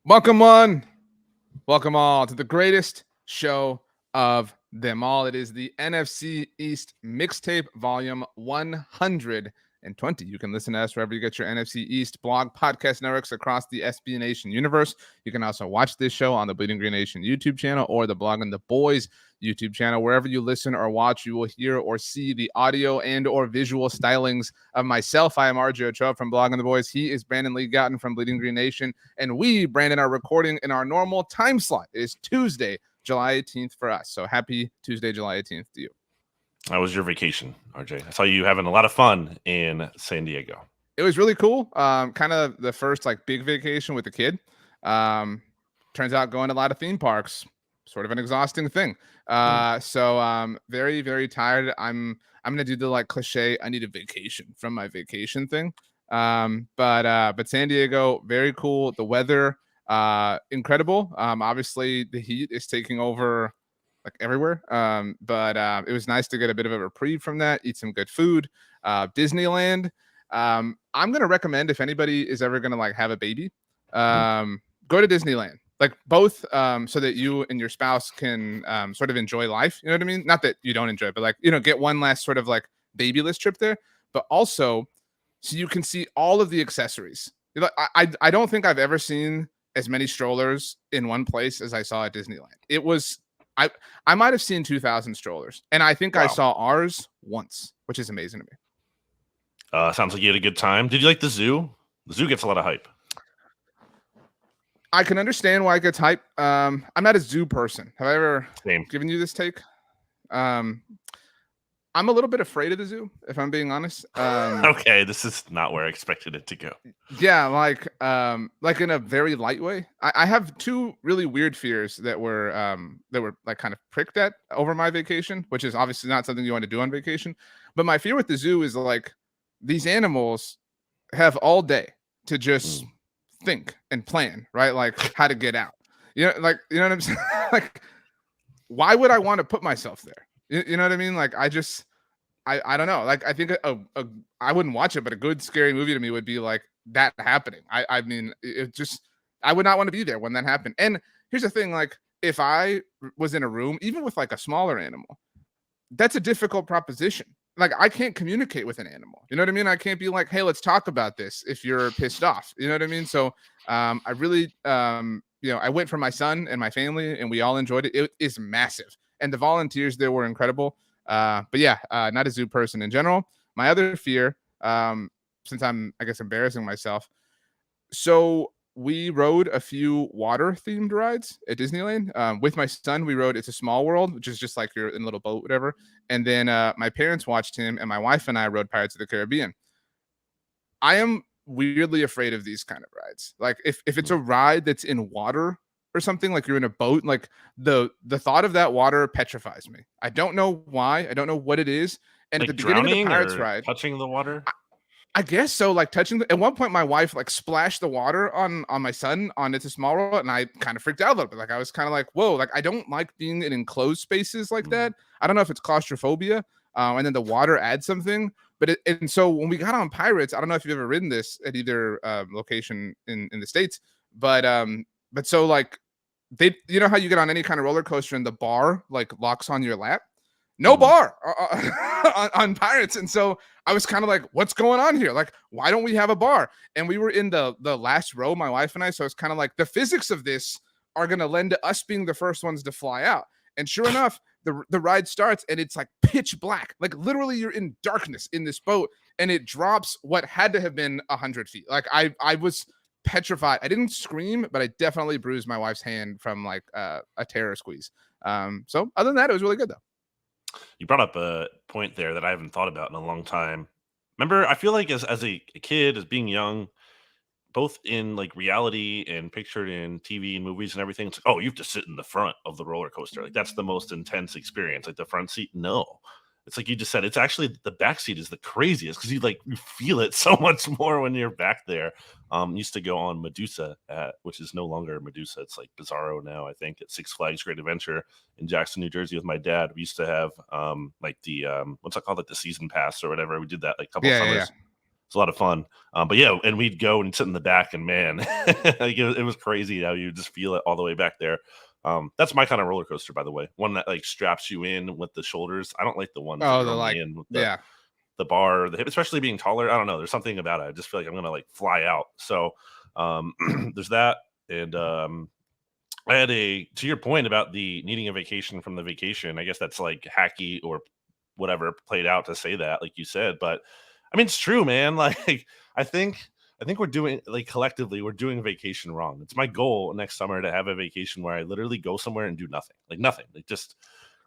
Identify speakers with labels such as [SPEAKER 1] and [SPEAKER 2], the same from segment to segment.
[SPEAKER 1] Welcome one, welcome all to the greatest show of them all. It is the NFC East Mixtape Volume 120. You can listen to us wherever you get your NFC East blog podcast networks across the SB Nation universe. You can also watch this show on the Bleeding Green Nation YouTube channel or the Blog and the Boys YouTube channel. Wherever you listen or watch, you will hear or see the audio and or visual stylings of myself. I am RJ Ochoa from Blog and the Boys. He is Brandon Lee Gowton from Bleeding Green Nation. And we, Brandon, are recording in our normal time slot. It is Tuesday, July 18th for us. So happy Tuesday, July 18th to you.
[SPEAKER 2] How was your vacation, RJ? I saw you having a lot of fun in San Diego.
[SPEAKER 1] It was really cool. Kind of the first big vacation with the kid. Turns out going to a lot of theme parks, sort of an exhausting thing. So very, very tired. I'm gonna do the cliche, I need a vacation from my vacation thing. But San Diego, very cool. The weather, incredible. Obviously the heat is taking over everywhere. But it was nice to get a bit of a reprieve from that, eat some good food. Disneyland. I'm gonna recommend, if anybody is ever gonna have a baby, go to Disneyland. Both, so that you and your spouse can sort of enjoy life. You know what I mean? Not that you don't enjoy it, but get one last sort of babyless trip there. But also, so you can see all of the accessories. I don't think I've ever seen as many strollers in one place as I saw at Disneyland. It was I might have seen 2,000 strollers, and I think I saw ours once, which is amazing to me.
[SPEAKER 2] Sounds like you had a good time. Did you like the zoo? The zoo gets a lot of hype.
[SPEAKER 1] I can understand why it gets hype. I'm not a zoo person. Have I ever given you this take? I'm a little bit afraid of the zoo, if I'm being honest.
[SPEAKER 2] Okay, this is not where I expected it to go.
[SPEAKER 1] Yeah, in a very light way. I have two really weird fears that were kind of pricked at over my vacation, which is obviously not something you want to do on vacation. But my fear with the zoo is these animals have all day to just think and plan, right? How to get out. You know what I'm saying? Why would I want to put myself there? You know what I mean? I don't know. I think I wouldn't watch it, but a good scary movie to me would be that happening. I mean, it just, I would not want to be there when that happened. And here's the thing, if I was in a room, even with a smaller animal, that's a difficult proposition. I can't communicate with an animal. You know what I mean? I can't be hey, let's talk about this if you're pissed off. You know what I mean? So I really, I went for my son and my family, and we all enjoyed it. It is massive. And the volunteers there were incredible. But yeah, not a zoo person in general. My other fear, since I'm, I guess, embarrassing myself. So we rode a few water themed rides at Disneyland. With my son, we rode It's a Small World, which is just you're in a little boat, whatever. And then my parents watched him, and my wife and I rode Pirates of the Caribbean. I am weirdly afraid of these kind of rides. If it's a ride that's in water or something, you're in a boat, the thought of that water petrifies me. I don't know why. I don't know what it is. And at the beginning of the Pirates ride,
[SPEAKER 2] touching the water,
[SPEAKER 1] I guess so. Touching at one point, my wife splashed the water on my son on It's a Small World, and I kind of freaked out a little bit. I was kind of whoa, I don't like being in enclosed spaces like that. I don't know if it's claustrophobia, and then the water adds something. But and so when we got on Pirates, I don't know if you've ever ridden this at either location in the States, but so they, you know how you get on any kind of roller coaster and the bar locks on your lap? No bar on Pirates. And so I was kind of what's going on here? Why don't we have a bar? And we were in the last row, my wife and I. So it's kind of the physics of this are going to lend to us being the first ones to fly out. And sure enough, the ride starts and it's pitch black. Literally you're in darkness in this boat, and it drops what had to have been 100 feet. I was petrified. I didn't scream, but I definitely bruised my wife's hand from a terror squeeze. So other than that, it was really good though.
[SPEAKER 2] You brought up a point there that I haven't thought about in a long time. Remember, I feel as a kid, as being young, both in reality and pictured in TV and movies and everything, it's oh, you have to sit in the front of the roller coaster. That's the most intense experience. The front seat, no. It's you just said, it's actually the back seat is the craziest because you feel it so much more when you're back there. Used to go on Medusa, which is no longer Medusa. It's Bizarro now, I think, at Six Flags Great Adventure in Jackson, New Jersey with my dad. We used to have the what's it called, the season pass or whatever. We did that a couple summers. Yeah. It's a lot of fun. But yeah, and we'd go and sit in the back, and man, like it was crazy how you just feel it all the way back there. That's my kind of roller coaster, by the way. One that like straps you in with the shoulders. I don't like the ones that
[SPEAKER 1] Oh,
[SPEAKER 2] you're
[SPEAKER 1] the
[SPEAKER 2] only
[SPEAKER 1] like,
[SPEAKER 2] in with
[SPEAKER 1] yeah,
[SPEAKER 2] the bar or the hip, especially being taller. I don't know. There's something about it. I just feel like I'm gonna like fly out. So there's that. And I had to your point about the needing a vacation from the vacation. I guess that's like hacky or whatever played out to say that, like you said. But I mean, it's true, man. Like I think I think we're doing like collectively we're doing vacation wrong. It's my goal next summer to have a vacation where I literally go somewhere and do nothing, like just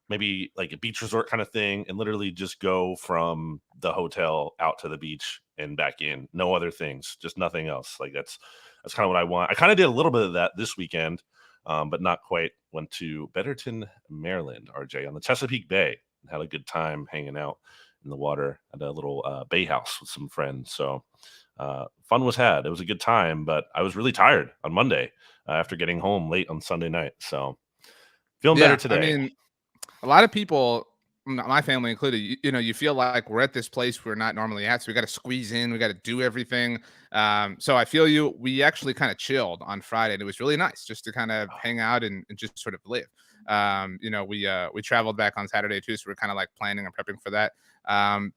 [SPEAKER 2] maybe like a beach resort kind of thing, and literally just go from the hotel out to the beach and back in. No other things, just nothing else. Like that's kind of what I want. I kind of did a little bit of that this weekend, but not quite. Went to Betterton, Maryland, RJ, on the Chesapeake Bay, and had a good time hanging out in the water at a little bay house with some friends. So fun was had. It was a good time, but I was really tired on Monday after getting home late on Sunday night. So feeling better
[SPEAKER 1] yeah. I
[SPEAKER 2] today.
[SPEAKER 1] mean, a lot of people, my family included, you feel like we're at this place we're not normally at, so we got to squeeze in, we got to do everything. So I feel you. We actually kind of chilled on Friday, and it was really nice just to kind of hang out and just sort of live. We traveled back on Saturday too, so we're kind of like planning and prepping for that.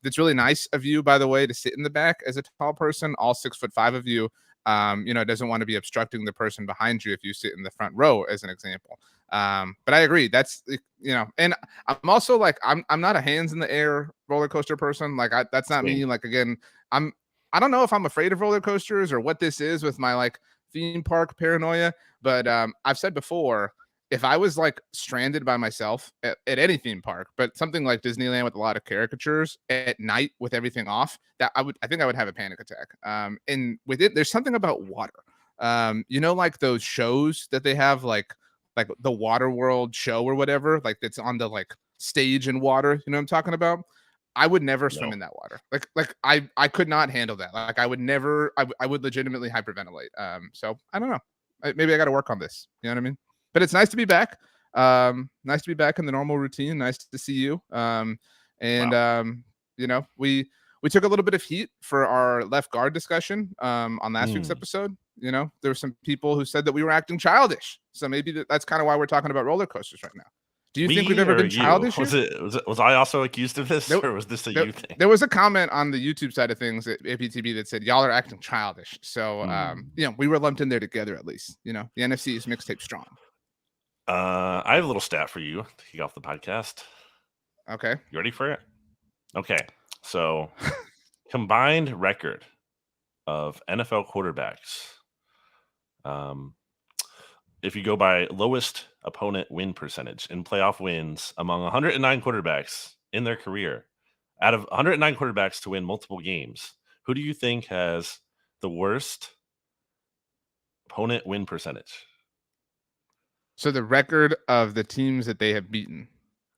[SPEAKER 1] It's really nice of you, by the way, to sit in the back as a tall person, all 6'5" of you. Doesn't want to be obstructing the person behind you if you sit in the front row, as an example. But I agree. That's and I'm also like I'm not a hands in the air roller coaster person. Like that's not me.
[SPEAKER 2] Same.
[SPEAKER 1] Like again, I don't know if I'm afraid of roller coasters or what this is with my like theme park paranoia. But I've said before, if I was like stranded by myself at any theme park, but something like Disneyland with a lot of caricatures at night with everything off, that I think I would have a panic attack. And with it, there's something about water. Like those shows that they have, like the Water World show or whatever, like that's on the like stage in water. You know what I'm talking about? I would never swim
[SPEAKER 2] No.
[SPEAKER 1] in that water. Like I could not handle that. Like I would never. I would legitimately hyperventilate. So I don't know. Maybe I got to work on this. You know what I mean? But it's nice to be back. Nice to be back in the normal routine. Nice to see you. And
[SPEAKER 2] Wow.
[SPEAKER 1] we took a little bit of heat for our left guard discussion on last week's
[SPEAKER 2] Mm.
[SPEAKER 1] episode. There were some people who said that we were acting childish. So maybe that's kind of why we're talking about roller coasters right now. Do you think we've
[SPEAKER 2] We
[SPEAKER 1] ever
[SPEAKER 2] or
[SPEAKER 1] been
[SPEAKER 2] you?
[SPEAKER 1] childish here?
[SPEAKER 2] Was I also accused of this,
[SPEAKER 1] There,
[SPEAKER 2] or was this a
[SPEAKER 1] there,
[SPEAKER 2] you thing?
[SPEAKER 1] there was a comment on the YouTube side of things at APTB that said y'all are acting childish. So
[SPEAKER 2] Mm.
[SPEAKER 1] we were lumped in there together at least. The NFC East Mixtape strong.
[SPEAKER 2] I have a little stat for you to kick off the podcast.
[SPEAKER 1] Okay.
[SPEAKER 2] You ready for it? Okay. So, combined record of NFL quarterbacks. Um, if you go by lowest opponent win percentage in playoff wins among 109 quarterbacks in their career, out of 109 quarterbacks to win multiple games, who do you think has the worst opponent win percentage?
[SPEAKER 1] So the record of the teams that they have beaten.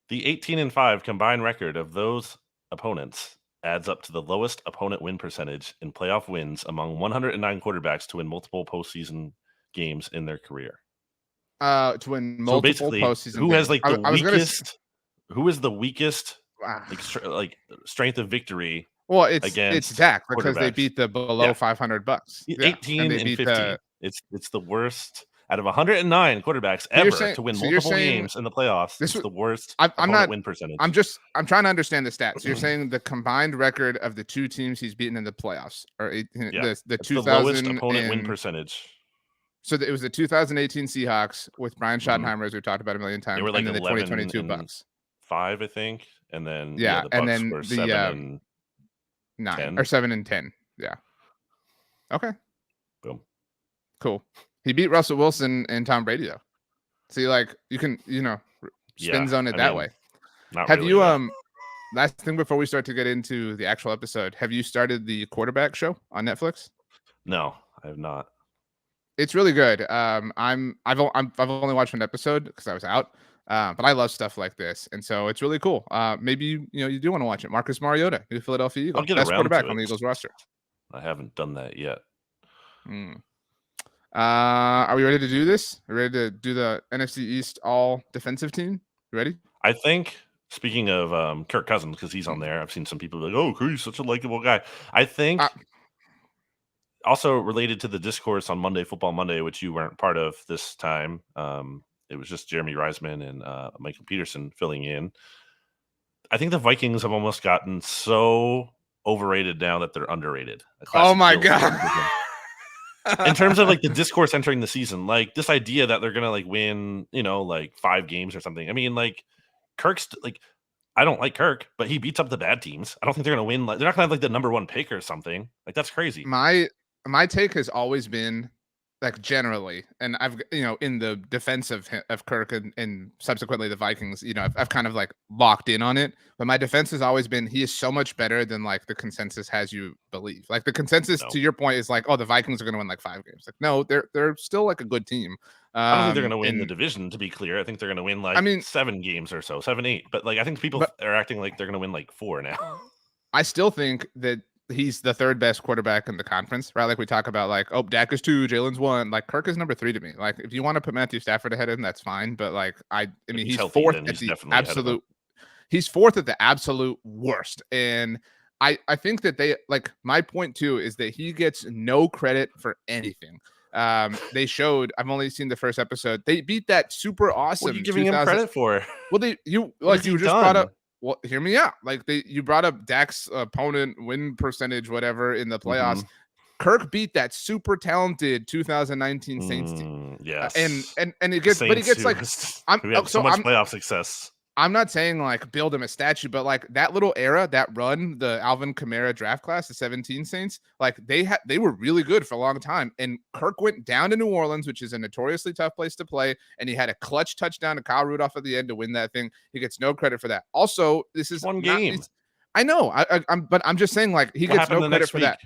[SPEAKER 2] The 18-5 combined record of those opponents adds up to the lowest opponent win percentage in playoff wins among 109 quarterbacks to win multiple postseason games in their career.
[SPEAKER 1] To win
[SPEAKER 2] So
[SPEAKER 1] multiple
[SPEAKER 2] basically,
[SPEAKER 1] postseason
[SPEAKER 2] who has
[SPEAKER 1] games.
[SPEAKER 2] like the
[SPEAKER 1] I was gonna.
[SPEAKER 2] weakest? Who is the weakest
[SPEAKER 1] Ah,
[SPEAKER 2] like strength of victory
[SPEAKER 1] well, it's
[SPEAKER 2] against
[SPEAKER 1] Dak because they
[SPEAKER 2] quarterbacks?
[SPEAKER 1] beat the below
[SPEAKER 2] Yeah,
[SPEAKER 1] 500 bucks. Yeah, and
[SPEAKER 2] 18
[SPEAKER 1] they
[SPEAKER 2] and
[SPEAKER 1] beat
[SPEAKER 2] 15.
[SPEAKER 1] the.
[SPEAKER 2] It's the worst out of 109 quarterbacks
[SPEAKER 1] So you're
[SPEAKER 2] ever
[SPEAKER 1] saying.
[SPEAKER 2] to win
[SPEAKER 1] So you're
[SPEAKER 2] multiple
[SPEAKER 1] saying
[SPEAKER 2] games in the playoffs.
[SPEAKER 1] this
[SPEAKER 2] It's
[SPEAKER 1] was.
[SPEAKER 2] the worst
[SPEAKER 1] I'm
[SPEAKER 2] opponent
[SPEAKER 1] not.
[SPEAKER 2] win percentage.
[SPEAKER 1] I'm trying to understand the stats. So you're saying the combined record of the two teams he's beaten in the playoffs, or
[SPEAKER 2] Yeah,
[SPEAKER 1] the
[SPEAKER 2] it's the lowest
[SPEAKER 1] 2000
[SPEAKER 2] opponent win
[SPEAKER 1] and
[SPEAKER 2] percentage.
[SPEAKER 1] so it was the 2018 Seahawks with Brian
[SPEAKER 2] Mhm.
[SPEAKER 1] Schottenheimer, as we've talked about a million
[SPEAKER 2] They
[SPEAKER 1] times,
[SPEAKER 2] were
[SPEAKER 1] and
[SPEAKER 2] like
[SPEAKER 1] then the
[SPEAKER 2] 11
[SPEAKER 1] 2022
[SPEAKER 2] and
[SPEAKER 1] Bucks.
[SPEAKER 2] 5, I think, and then
[SPEAKER 1] Yeah,
[SPEAKER 2] the
[SPEAKER 1] and
[SPEAKER 2] Bucks
[SPEAKER 1] then
[SPEAKER 2] were
[SPEAKER 1] the
[SPEAKER 2] 7 and
[SPEAKER 1] 9 or
[SPEAKER 2] 10.
[SPEAKER 1] 7 and 10. Yeah. Okay.
[SPEAKER 2] Boom.
[SPEAKER 1] Cool. He beat Russell Wilson and Tom Brady though. See, like you can, spin
[SPEAKER 2] Yeah,
[SPEAKER 1] zone it
[SPEAKER 2] I
[SPEAKER 1] that
[SPEAKER 2] mean,
[SPEAKER 1] way.
[SPEAKER 2] not
[SPEAKER 1] Have
[SPEAKER 2] really,
[SPEAKER 1] you
[SPEAKER 2] but
[SPEAKER 1] last thing before we start to get into the actual episode, have you started the quarterback show on Netflix?
[SPEAKER 2] no, I have not.
[SPEAKER 1] It's really good. I've only watched one episode because I was out. But I love stuff like this, and so it's really cool. Maybe you do want to watch it. Marcus Mariota, new Philadelphia
[SPEAKER 2] I'll
[SPEAKER 1] Eagle,
[SPEAKER 2] get
[SPEAKER 1] best
[SPEAKER 2] around
[SPEAKER 1] quarterback
[SPEAKER 2] to
[SPEAKER 1] on
[SPEAKER 2] it.
[SPEAKER 1] the Eagles roster.
[SPEAKER 2] I haven't done that yet.
[SPEAKER 1] Mm. Are we ready to do this? Are we ready to do the NFC East all defensive team? You ready?
[SPEAKER 2] I think speaking of Kirk Cousins, because he's on there, I've seen some people be like, "Oh, he's such a likable guy." I
[SPEAKER 1] Uh,
[SPEAKER 2] think Also related to the discourse on Monday Football Monday, which you weren't part of this time. It was just Jeremy Reisman and Michael Peterson filling in. I think the Vikings have almost gotten so overrated now that they're underrated. A
[SPEAKER 1] Oh
[SPEAKER 2] classic
[SPEAKER 1] my
[SPEAKER 2] Bills
[SPEAKER 1] god.
[SPEAKER 2] decision. In terms of like the discourse entering the season, like this idea that they're gonna like win, like 5 games or something. I mean, like Kirk's like I don't like Kirk, but he beats up the bad teams. I don't think they're gonna win. Like they're not gonna have like the number 1 pick or something. Like that's crazy.
[SPEAKER 1] My take has always been like generally, and I've in the defense of Kirk and subsequently the Vikings, I've kind of like locked in on it. But my defense has always been he is so much better than like the consensus has you believe. Like the consensus
[SPEAKER 2] No,
[SPEAKER 1] to your point is like, oh, the Vikings are going to win like 5 games. Like no, they're still like a good team.
[SPEAKER 2] I don't think they're gonna win the
[SPEAKER 1] And
[SPEAKER 2] division. To be clear, I think they're gonna win
[SPEAKER 1] I
[SPEAKER 2] like
[SPEAKER 1] mean,
[SPEAKER 2] 7 games or so, 7, 8. But like I think people
[SPEAKER 1] but
[SPEAKER 2] are acting like they're gonna win like 4 now.
[SPEAKER 1] I still think that he's the third best quarterback in the conference, right? Like we talk about, like, oh, Dak is 2, Jalen's 1. Like Kirk is number 3 to me. Like if you want to put Matthew Stafford ahead of him, that's fine. But like I
[SPEAKER 2] If
[SPEAKER 1] mean,
[SPEAKER 2] he's
[SPEAKER 1] he's
[SPEAKER 2] healthy,
[SPEAKER 1] fourth
[SPEAKER 2] then
[SPEAKER 1] at
[SPEAKER 2] he's
[SPEAKER 1] the
[SPEAKER 2] definitely ahead of him.
[SPEAKER 1] absolute. He's fourth at the absolute worst, and I think that they like my point too is that he gets no credit for anything. They showed. I've only seen the first episode. They beat that super
[SPEAKER 2] What are you
[SPEAKER 1] awesome
[SPEAKER 2] giving him
[SPEAKER 1] 2000.
[SPEAKER 2] credit for?
[SPEAKER 1] Well, they you
[SPEAKER 2] What has
[SPEAKER 1] like
[SPEAKER 2] he
[SPEAKER 1] you just brought up.
[SPEAKER 2] done?
[SPEAKER 1] Well, hear me out. Like you brought up Dak's opponent win percentage, whatever in the playoffs.
[SPEAKER 2] Mhm.
[SPEAKER 1] Kirk beat that super talented 2019 Saints team, and
[SPEAKER 2] Yes.
[SPEAKER 1] and it
[SPEAKER 2] The
[SPEAKER 1] gets, but he
[SPEAKER 2] Saints
[SPEAKER 1] gets
[SPEAKER 2] who
[SPEAKER 1] like, I'm
[SPEAKER 2] who had so
[SPEAKER 1] so
[SPEAKER 2] much playoff success.
[SPEAKER 1] I'm not saying like build him a statue, but like that little era, that run, the Alvin Kamara draft class, the 17 Saints, like they were really good for a long time. And Kirk went down to New Orleans, which is a notoriously tough place to play, and he had a clutch touchdown to Kyle Rudolph at the end to win that thing. He gets no credit for that. Also, this
[SPEAKER 2] It's
[SPEAKER 1] is
[SPEAKER 2] one
[SPEAKER 1] not.
[SPEAKER 2] game.
[SPEAKER 1] I know, but I'm just saying like he
[SPEAKER 2] What
[SPEAKER 1] gets
[SPEAKER 2] happened
[SPEAKER 1] no
[SPEAKER 2] the
[SPEAKER 1] credit
[SPEAKER 2] next
[SPEAKER 1] for
[SPEAKER 2] week?
[SPEAKER 1] that.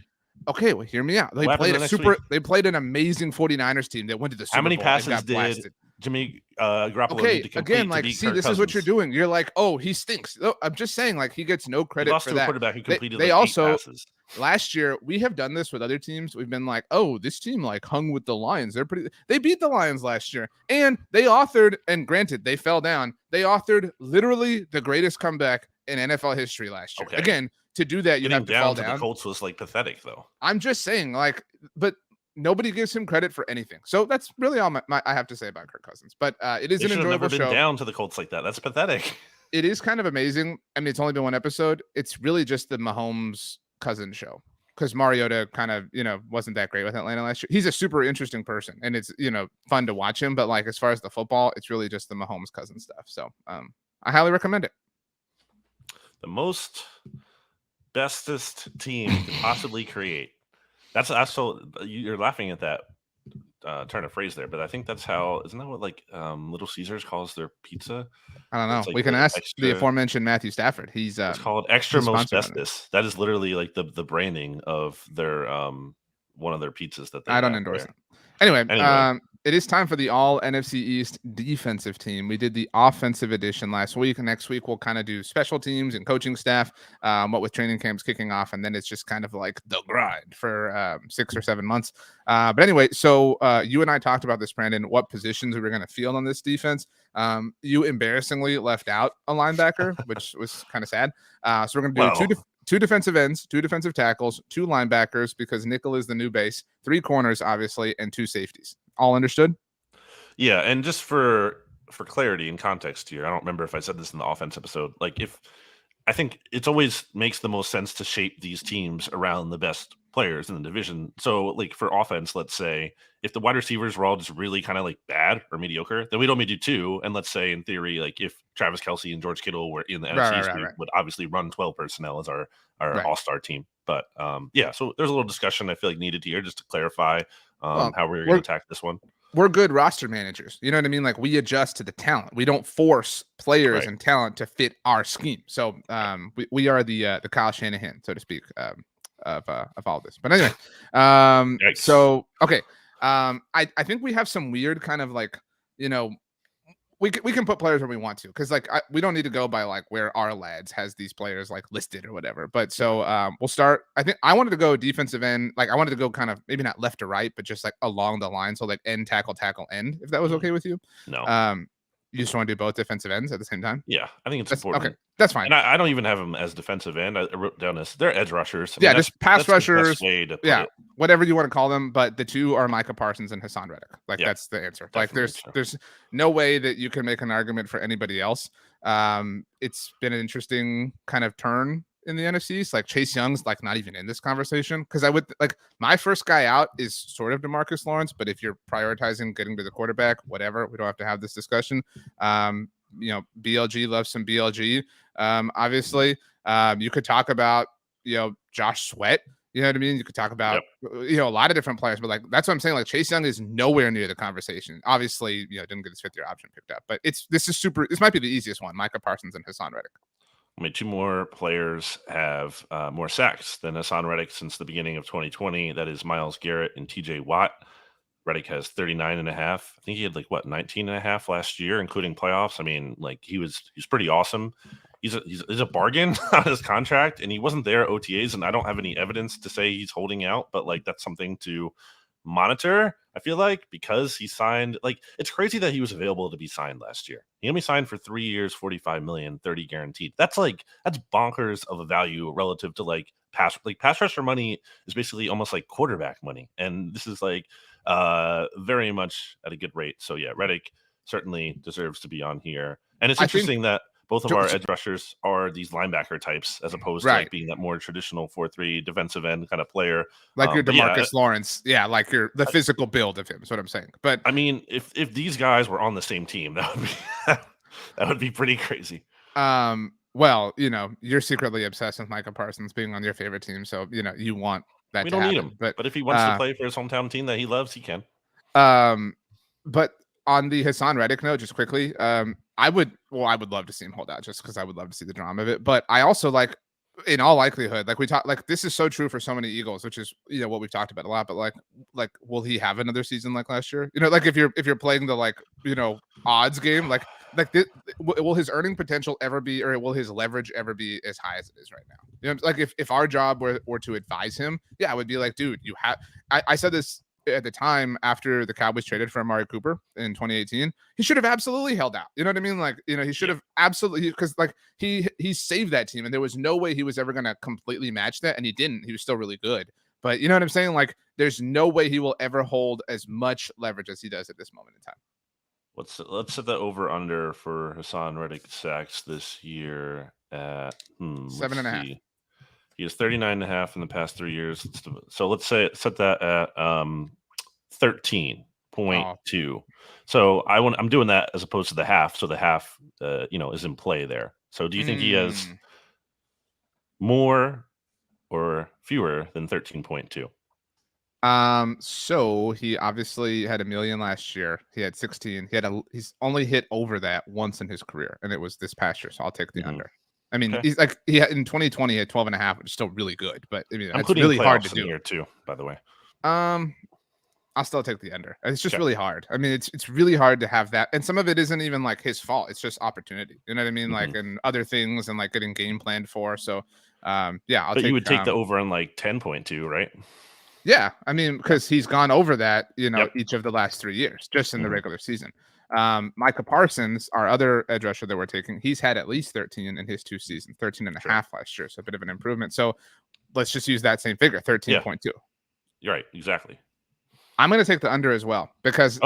[SPEAKER 1] Okay, well, hear me out.
[SPEAKER 2] What happened the next week?
[SPEAKER 1] They played an amazing 49ers team that went to the
[SPEAKER 2] How
[SPEAKER 1] Super
[SPEAKER 2] many
[SPEAKER 1] Bowl and
[SPEAKER 2] passes
[SPEAKER 1] got
[SPEAKER 2] did
[SPEAKER 1] blasted.
[SPEAKER 2] Jimmy Garoppolo need
[SPEAKER 1] Okay,
[SPEAKER 2] to
[SPEAKER 1] again,
[SPEAKER 2] complete to
[SPEAKER 1] like,
[SPEAKER 2] beat
[SPEAKER 1] see,
[SPEAKER 2] Kirk
[SPEAKER 1] this is what you're
[SPEAKER 2] Cousins?
[SPEAKER 1] doing. You're like, oh, he stinks. No, I'm just saying, like, he gets no
[SPEAKER 2] He
[SPEAKER 1] credit
[SPEAKER 2] lost
[SPEAKER 1] for
[SPEAKER 2] to a
[SPEAKER 1] that.
[SPEAKER 2] quarterback who
[SPEAKER 1] They
[SPEAKER 2] completed
[SPEAKER 1] they
[SPEAKER 2] like 8
[SPEAKER 1] also
[SPEAKER 2] passes.
[SPEAKER 1] last year we have done this with other teams. We've been like, oh, this team like hung with the Lions. They beat the Lions last year, and they authored. And granted, they fell down. They authored literally the greatest comeback in NFL history last year.
[SPEAKER 2] Okay.
[SPEAKER 1] Again, to do that, you
[SPEAKER 2] Getting
[SPEAKER 1] have to fall
[SPEAKER 2] down to the
[SPEAKER 1] down.
[SPEAKER 2] Colts was like pathetic though.
[SPEAKER 1] I'm just saying, like, but nobody gives him credit for anything. So that's really all I have to say about Kirk Cousins. But it is
[SPEAKER 2] They
[SPEAKER 1] an
[SPEAKER 2] should have never
[SPEAKER 1] enjoyable
[SPEAKER 2] been
[SPEAKER 1] show.
[SPEAKER 2] down to the Colts like that. That's pathetic.
[SPEAKER 1] It is kind of amazing. I mean, it's only been one episode. It's really just the Mahomes cousin show because Mariota kind of, wasn't that great with Atlanta last year. He's a super interesting person and it's, fun to watch him. But like, as far as the football, it's really just the Mahomes cousin stuff. So I highly recommend it.
[SPEAKER 2] The most bestest team you could possibly create. That's so you're laughing at that turn of phrase there, but I think that's how, isn't that what like Little Caesars calls their pizza?
[SPEAKER 1] I don't know.
[SPEAKER 2] It's like
[SPEAKER 1] We can
[SPEAKER 2] the
[SPEAKER 1] ask the
[SPEAKER 2] extra.
[SPEAKER 1] aforementioned Matthew Stafford.
[SPEAKER 2] It's called extra
[SPEAKER 1] He's
[SPEAKER 2] most
[SPEAKER 1] sponsored on it.
[SPEAKER 2] bestest. That is literally like the branding of their one of their pizzas that they
[SPEAKER 1] I don't
[SPEAKER 2] have
[SPEAKER 1] endorse
[SPEAKER 2] there.
[SPEAKER 1] it. Anyway,
[SPEAKER 2] Anyway,
[SPEAKER 1] it is time for the all NFC East defensive team. We did the offensive edition last week. Next week, we'll kind of do special teams and coaching staff, what with training camps kicking off. And then it's just kind of like the grind for 6 or 7 months. But anyway, so you and I talked about this, Brandon, what positions we were going to field on this defense. You embarrassingly left out a linebacker, which was kind of sad. So we're going to do two defensive ends, 2 defensive tackles, 2 linebackers because nickel is the new base, 3 corners, obviously, and 2 safeties. All understood?
[SPEAKER 2] yeah, and just for clarity and context here, I don't remember if I said this in the offense episode. Like, if I think it's always makes the most sense to shape these teams around the best players in the division. So, like for offense, let's say if the wide receivers were all just really kind of like bad or mediocre, then we'd only do 2. And let's say in theory, like if Travis Kelsey and George Kittle were in the NFC East, we would obviously run 12 personnel as our all-star team. But yeah, so there's a little discussion I feel like needed here just to clarify how we're going to attack this one.
[SPEAKER 1] We're good roster managers. You know what I mean? Like we adjust to the talent. We don't force players and talent to fit our scheme. So we are the Kyle Shanahan, so to speak, of all this. But anyway, so okay. I think we have some weird kind of like, we can put players where we want to because like we don't need to go by like where our lads has these players like listed or whatever. But so we'll start. I think I wanted to go defensive end. Like I wanted to go kind of maybe not left to right, but just like along the line. So like end tackle end. If that was okay with you.
[SPEAKER 2] No.
[SPEAKER 1] You just want to do both defensive ends at the same time?
[SPEAKER 2] Yeah, I think it's
[SPEAKER 1] That's okay.
[SPEAKER 2] important.
[SPEAKER 1] That's fine.
[SPEAKER 2] And I don't even have them as defensive end. I wrote down as they're edge rushers. I mean,
[SPEAKER 1] Yeah, just pass
[SPEAKER 2] that's the best
[SPEAKER 1] rushers.
[SPEAKER 2] way to put
[SPEAKER 1] Yeah,
[SPEAKER 2] it.
[SPEAKER 1] whatever you want to call them, but the two are Micah Parsons and Hassan Reddick. Like
[SPEAKER 2] Yeah,
[SPEAKER 1] that's the answer. Like
[SPEAKER 2] definitely so.
[SPEAKER 1] there's no way that you can make an argument for anybody else. It's been an interesting kind of turn in the NFC East. Like Chase Young's like not even in this conversation because I would like my first guy out is sort of DeMarcus Lawrence, but if you're prioritizing getting to the quarterback, whatever, we don't have to have this discussion. BLG loves some BLG. Obviously, you could talk about Josh Sweat. You know what I mean? You could talk about a lot of different players, but like that's what I'm saying. Like Chase Young is nowhere near the conversation. Obviously, didn't get his fifth-year option picked up, but this might be the easiest one. Micah Parsons and Hassan Reddick.
[SPEAKER 2] I mean, two more players have more sacks than Hassan Reddick since the beginning of 2020. That is Myles Garrett and TJ Watt. Reddick has 39.5. I think he had 19.5 last year, including playoffs. I mean, he's pretty awesome. He's a bargain on his contract, and he wasn't there at OTAs, and I don't have any evidence to say he's holding out, but that's something to monitor. I feel like because he signed, it's crazy that he was available to be signed last year. He only signed for 3 years, 45 million, 30 guaranteed. That's bonkers of a value relative to pass rusher money is basically almost like quarterback money, and this is very much at a good rate. So yeah, Reddick certainly deserves to be on here, and it's interesting that both of our edge rushers are these linebacker types as opposed to being that more traditional 4-3 defensive end kind of player.
[SPEAKER 1] Like your DeMarcus Lawrence. Yeah, like the physical build of him is what I'm saying. But
[SPEAKER 2] I mean, if these guys were on the same team, that would be that would be pretty crazy.
[SPEAKER 1] Well, you're secretly obsessed with Micah Parsons being on your favorite team, so you want that
[SPEAKER 2] we
[SPEAKER 1] to
[SPEAKER 2] don't
[SPEAKER 1] happen.
[SPEAKER 2] Need him. But if he wants to play for his hometown team that he loves, he can.
[SPEAKER 1] But on the Hassan Reddick note, just quickly, I would love to see him hold out just because I would love to see the drama of it. But I also in all likelihood, we talk, this is so true for so many Eagles, which is what we've talked about a lot. But will he have another season like last year? If you're playing the odds game, will his earning potential ever be, or will his leverage ever be as high as it is right now? If our job were to advise him, yeah, I would be like, dude, you have. I said this at the time after the Cowboys traded for Amari Cooper in 2018, he should have absolutely held out. You know what I mean? He should have absolutely, because he saved that team and there was no way he was ever going to completely match that. And he didn't. He was still really good. But you know what I'm saying? There's no way he will ever hold as much leverage as he does at this moment in time.
[SPEAKER 2] Let's set the over under for Hassan Reddick sacks this year at
[SPEAKER 1] 7.5.
[SPEAKER 2] He has 39.5 in the past 3 years. So let's set that at 13.2. So I'm doing that as opposed to the half. So the half, is in play there. So do you think he has more or fewer than 13.2?
[SPEAKER 1] So he obviously had 1 million last year. He had 16. He's only hit over that once in his career, and it was this past year. So I'll take the under. I mean, he's in 2020 he had 12.5, which is still really good. But I mean, it's really hard to do
[SPEAKER 2] here too. By the way,
[SPEAKER 1] I'll still take the under. It's just really hard. I mean, it's really hard to have that, and some of it isn't even his fault. It's just opportunity. You know what I mean? And other things, and getting game planned for. So, yeah,
[SPEAKER 2] But you would take the over on 10.2, right?
[SPEAKER 1] Yeah, I mean, because he's gone over that, each of the last 3 years, just in the regular season. Micah Parsons, our other edge rusher that we're taking, he's had at least 13 in his 2 seasons, 13.5 last year, so a bit of an improvement. So let's just use that same figure, 13.2.
[SPEAKER 2] You're right, exactly.
[SPEAKER 1] I'm going to take the under as well because,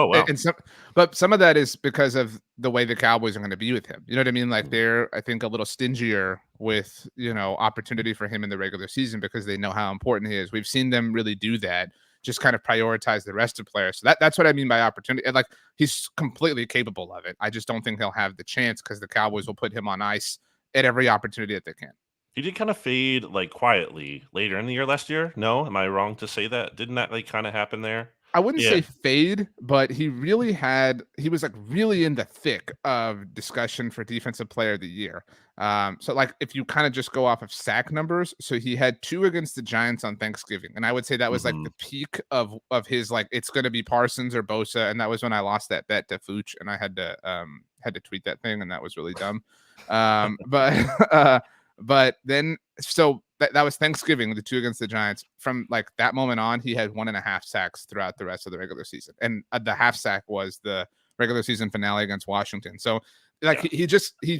[SPEAKER 1] but some of that is because of the way the Cowboys are going to be with him. You know what I mean? They're, I think, a little stingier with, opportunity for him in the regular season because they know how important he is. We've seen them really do that, just kind of prioritize the rest of players. So that's what I mean by opportunity. And he's completely capable of it. I just don't think he'll have the chance because the Cowboys will put him on ice at every opportunity that they can.
[SPEAKER 2] He did kind of fade quietly later in the year last year. No, am I wrong to say that? Didn't that kind of happen there?
[SPEAKER 1] I wouldn't say fade, but he was really in the thick of discussion for defensive player of the year. So if you kind of just go off of sack numbers, so he had 2 against the Giants on Thanksgiving. And I would say that was the peak of his, it's going to be Parsons or Bosa. And that was when I lost that bet to Fooch and I had to tweet that thing. And that was really dumb. But then, so that was Thanksgiving, the 2 against the Giants. From that moment on, he had 1.5 sacks throughout the rest of the regular season. And the half sack was the regular season finale against Washington. So like
[SPEAKER 2] Yeah.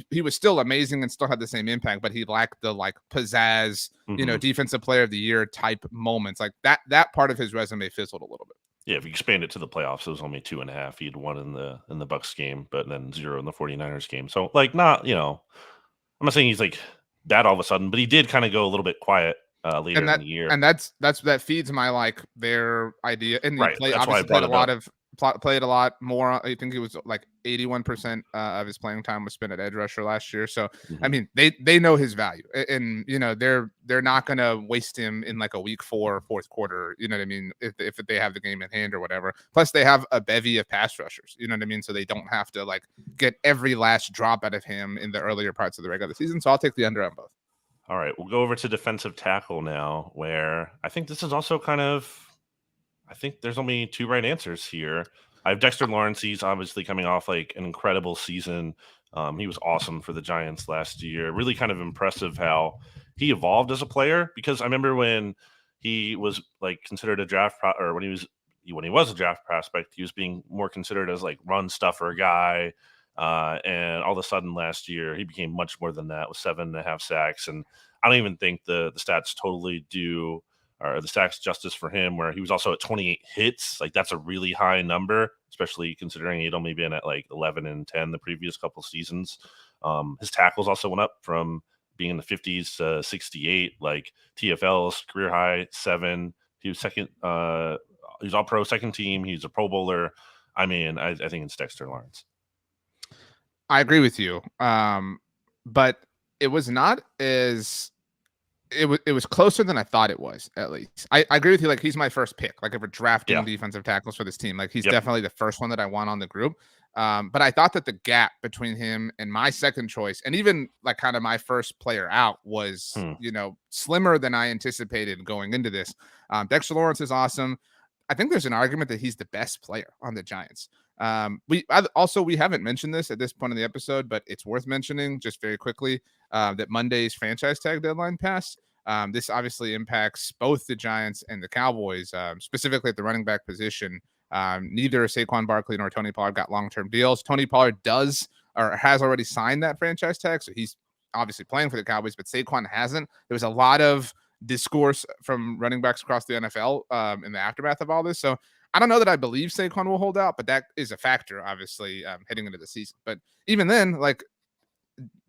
[SPEAKER 1] he was still amazing and still had the same impact, but he lacked the like pizzazz,
[SPEAKER 2] Mhm.
[SPEAKER 1] defensive player of the year type moments. Like that part of his resume fizzled a little bit.
[SPEAKER 2] Yeah, if you expand it to the playoffs, it was only 2.5. He had 1 in the Bucks game, but then 0 in the 49ers game. So, like, not, I'm not saying he's, like, bad all of a sudden, but he did kinda go a little bit quiet, later
[SPEAKER 1] And
[SPEAKER 2] in
[SPEAKER 1] that
[SPEAKER 2] the year.
[SPEAKER 1] and that's that feeds my like their idea. And he
[SPEAKER 2] Right,
[SPEAKER 1] play
[SPEAKER 2] that's why I
[SPEAKER 1] obviously
[SPEAKER 2] brought it up.
[SPEAKER 1] played a lot more. I think he was like 81% of his playing time was spent at edge rusher last year. So I
[SPEAKER 2] Mhm.
[SPEAKER 1] mean they know his value, and they're not gonna waste him in like a week 4 fourth quarter. You know what I mean? If they have the game in hand or whatever. Plus they have a bevy of pass rushers. You know what I mean? So they don't have to like get every last drop out of him in the earlier parts of the regular season. So I'll take the under on both.
[SPEAKER 2] All right, we'll go over to defensive tackle now, where I think this is also kind of I think there's only 2 right answers here. I have Dexter Lawrence. He's obviously coming off like an incredible season. He was awesome for the Giants last year. Really kind of impressive how he evolved as a player. Because I remember when he was like considered a or when he was a draft prospect, he was being more considered as like run stuffer guy. And all of a sudden last year, he became much more than that with 7.5 sacks. And I don't even think the stats totally do or the sacks justice for him, where he was also at 28 hits. Like that's a really high number, especially considering he'd only been at like 11 and 10 the previous couple seasons. His tackles also went up from being in the 50s to 68. Like TFL's career high 7. He was second. He's all pro second team. He's a Pro Bowler. I mean, I think it's Dexter Lawrence.
[SPEAKER 1] I agree with you. But it was not as it was closer than I thought it was, at least. I agree with you. Like he's my first pick. Like if we're drafting
[SPEAKER 2] Yeah.
[SPEAKER 1] defensive tackles for this team, like he's
[SPEAKER 2] Yep.
[SPEAKER 1] definitely the first one that I want on the group. But I thought that the gap between him and my second choice, and even like kind of my first player out, was
[SPEAKER 2] Hmm.
[SPEAKER 1] slimmer than I anticipated going into this. Dexter Lawrence is awesome. I think there's an argument that he's the best player on the Giants. We haven't mentioned this at this point in the episode, but it's worth mentioning just very quickly that Monday's franchise tag deadline passed. This obviously impacts both the Giants and the Cowboys, specifically at the running back position. Neither Saquon Barkley nor Tony Pollard got long-term deals. Tony Pollard does or has already signed that franchise tag, so he's obviously playing for the Cowboys, but Saquon hasn't. There was a lot of discourse from running backs across the NFL in the aftermath of all this. So I don't know that I believe Saquon will hold out, but that is a factor, obviously, heading into the season. But even then, like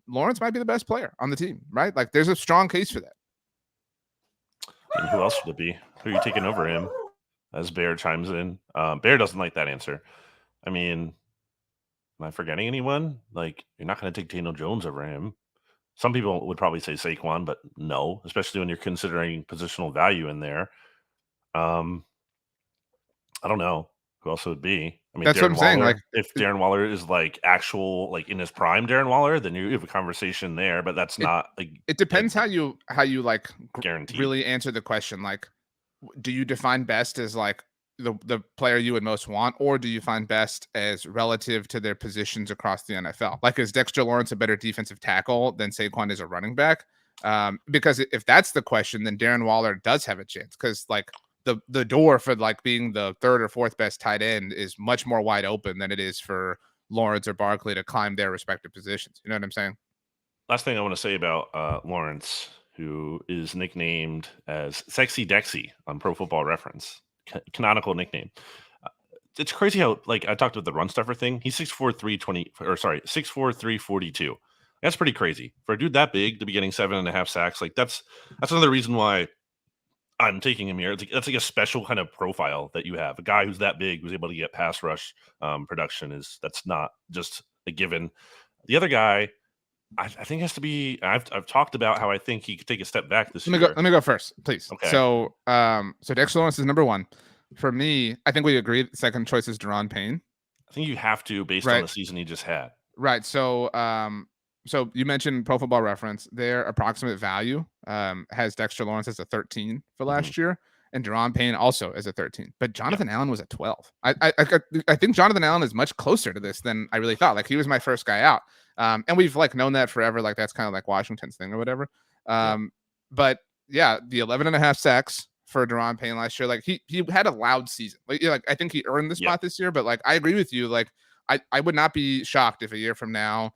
[SPEAKER 1] Lawrence might be the best player on the team, right? Like there's a strong case for that.
[SPEAKER 2] And who else would it be? Who are you taking over him? As Bear chimes in. Bear doesn't like that answer. I mean, am I forgetting anyone? Like, you're not going to take Daniel Jones over him. Some people would probably say Saquon, but no, especially when you're considering positional value in there. Um, I don't know who else it would be. I mean,
[SPEAKER 1] That's what I'm
[SPEAKER 2] Darren
[SPEAKER 1] saying. Like
[SPEAKER 2] Waller. If Darren Waller is like actual, like in his prime, Darren Waller, then you have a conversation there. But that's
[SPEAKER 1] it
[SPEAKER 2] not like
[SPEAKER 1] it depends
[SPEAKER 2] it's
[SPEAKER 1] how you like
[SPEAKER 2] guaranteed.
[SPEAKER 1] really answer the question. Like, do you define best as like the player you would most want, or do you find best as relative to their positions across the NFL? Like, is Dexter Lawrence a better defensive tackle than Saquon is a running back? Because if that's the question, then Darren Waller does have a chance because like the door for like being the third or fourth best tight end is much more wide open than it is for Lawrence or Barkley to climb their respective positions. You know what I'm saying?
[SPEAKER 2] Last thing I want to say about Lawrence, who is nicknamed as Sexy Dexy on Pro Football Reference, canonical nickname. Uh, It's crazy how, like, I talked about the run stuffer thing. He's 6'4", 320, or sorry, 6'4", 342. That's pretty crazy for a dude that big to be getting 7.5 sacks. Like that's another reason why I'm taking him here. It's like, that's like a special kind of profile that you have. A guy who's that big who's able to get pass rush production that's not just a given. The other guy, I think has to be. I've talked about how I think he could take a step back this
[SPEAKER 1] Let me go.
[SPEAKER 2] year.
[SPEAKER 1] Let me go first, please.
[SPEAKER 2] Okay,
[SPEAKER 1] So Dexter Lawrence is number one for me. I think we agree. The second choice is Deron Payne,
[SPEAKER 2] I think you have to based on
[SPEAKER 1] right?
[SPEAKER 2] the season he just had.
[SPEAKER 1] Right. So you mentioned Pro Football Reference. Their approximate value has Dexter Lawrence as a 13 for
[SPEAKER 2] Hmm.
[SPEAKER 1] last year, and Deron Payne also as a 13. But
[SPEAKER 2] Yeah,
[SPEAKER 1] Jonathan Allen was a 12. I think Jonathan Allen is much closer to this than I really thought. Like he was my first guy out, and we've like known that forever. Like that's kind of like Washington's thing or whatever.
[SPEAKER 2] yeah.
[SPEAKER 1] Um, but yeah, the 11 and a half sacks for Deron Payne last year. Like he had a loud season. Like I think he earned the
[SPEAKER 2] Yep.
[SPEAKER 1] spot this year. But like I agree with you. Like I would not be shocked if a year from now,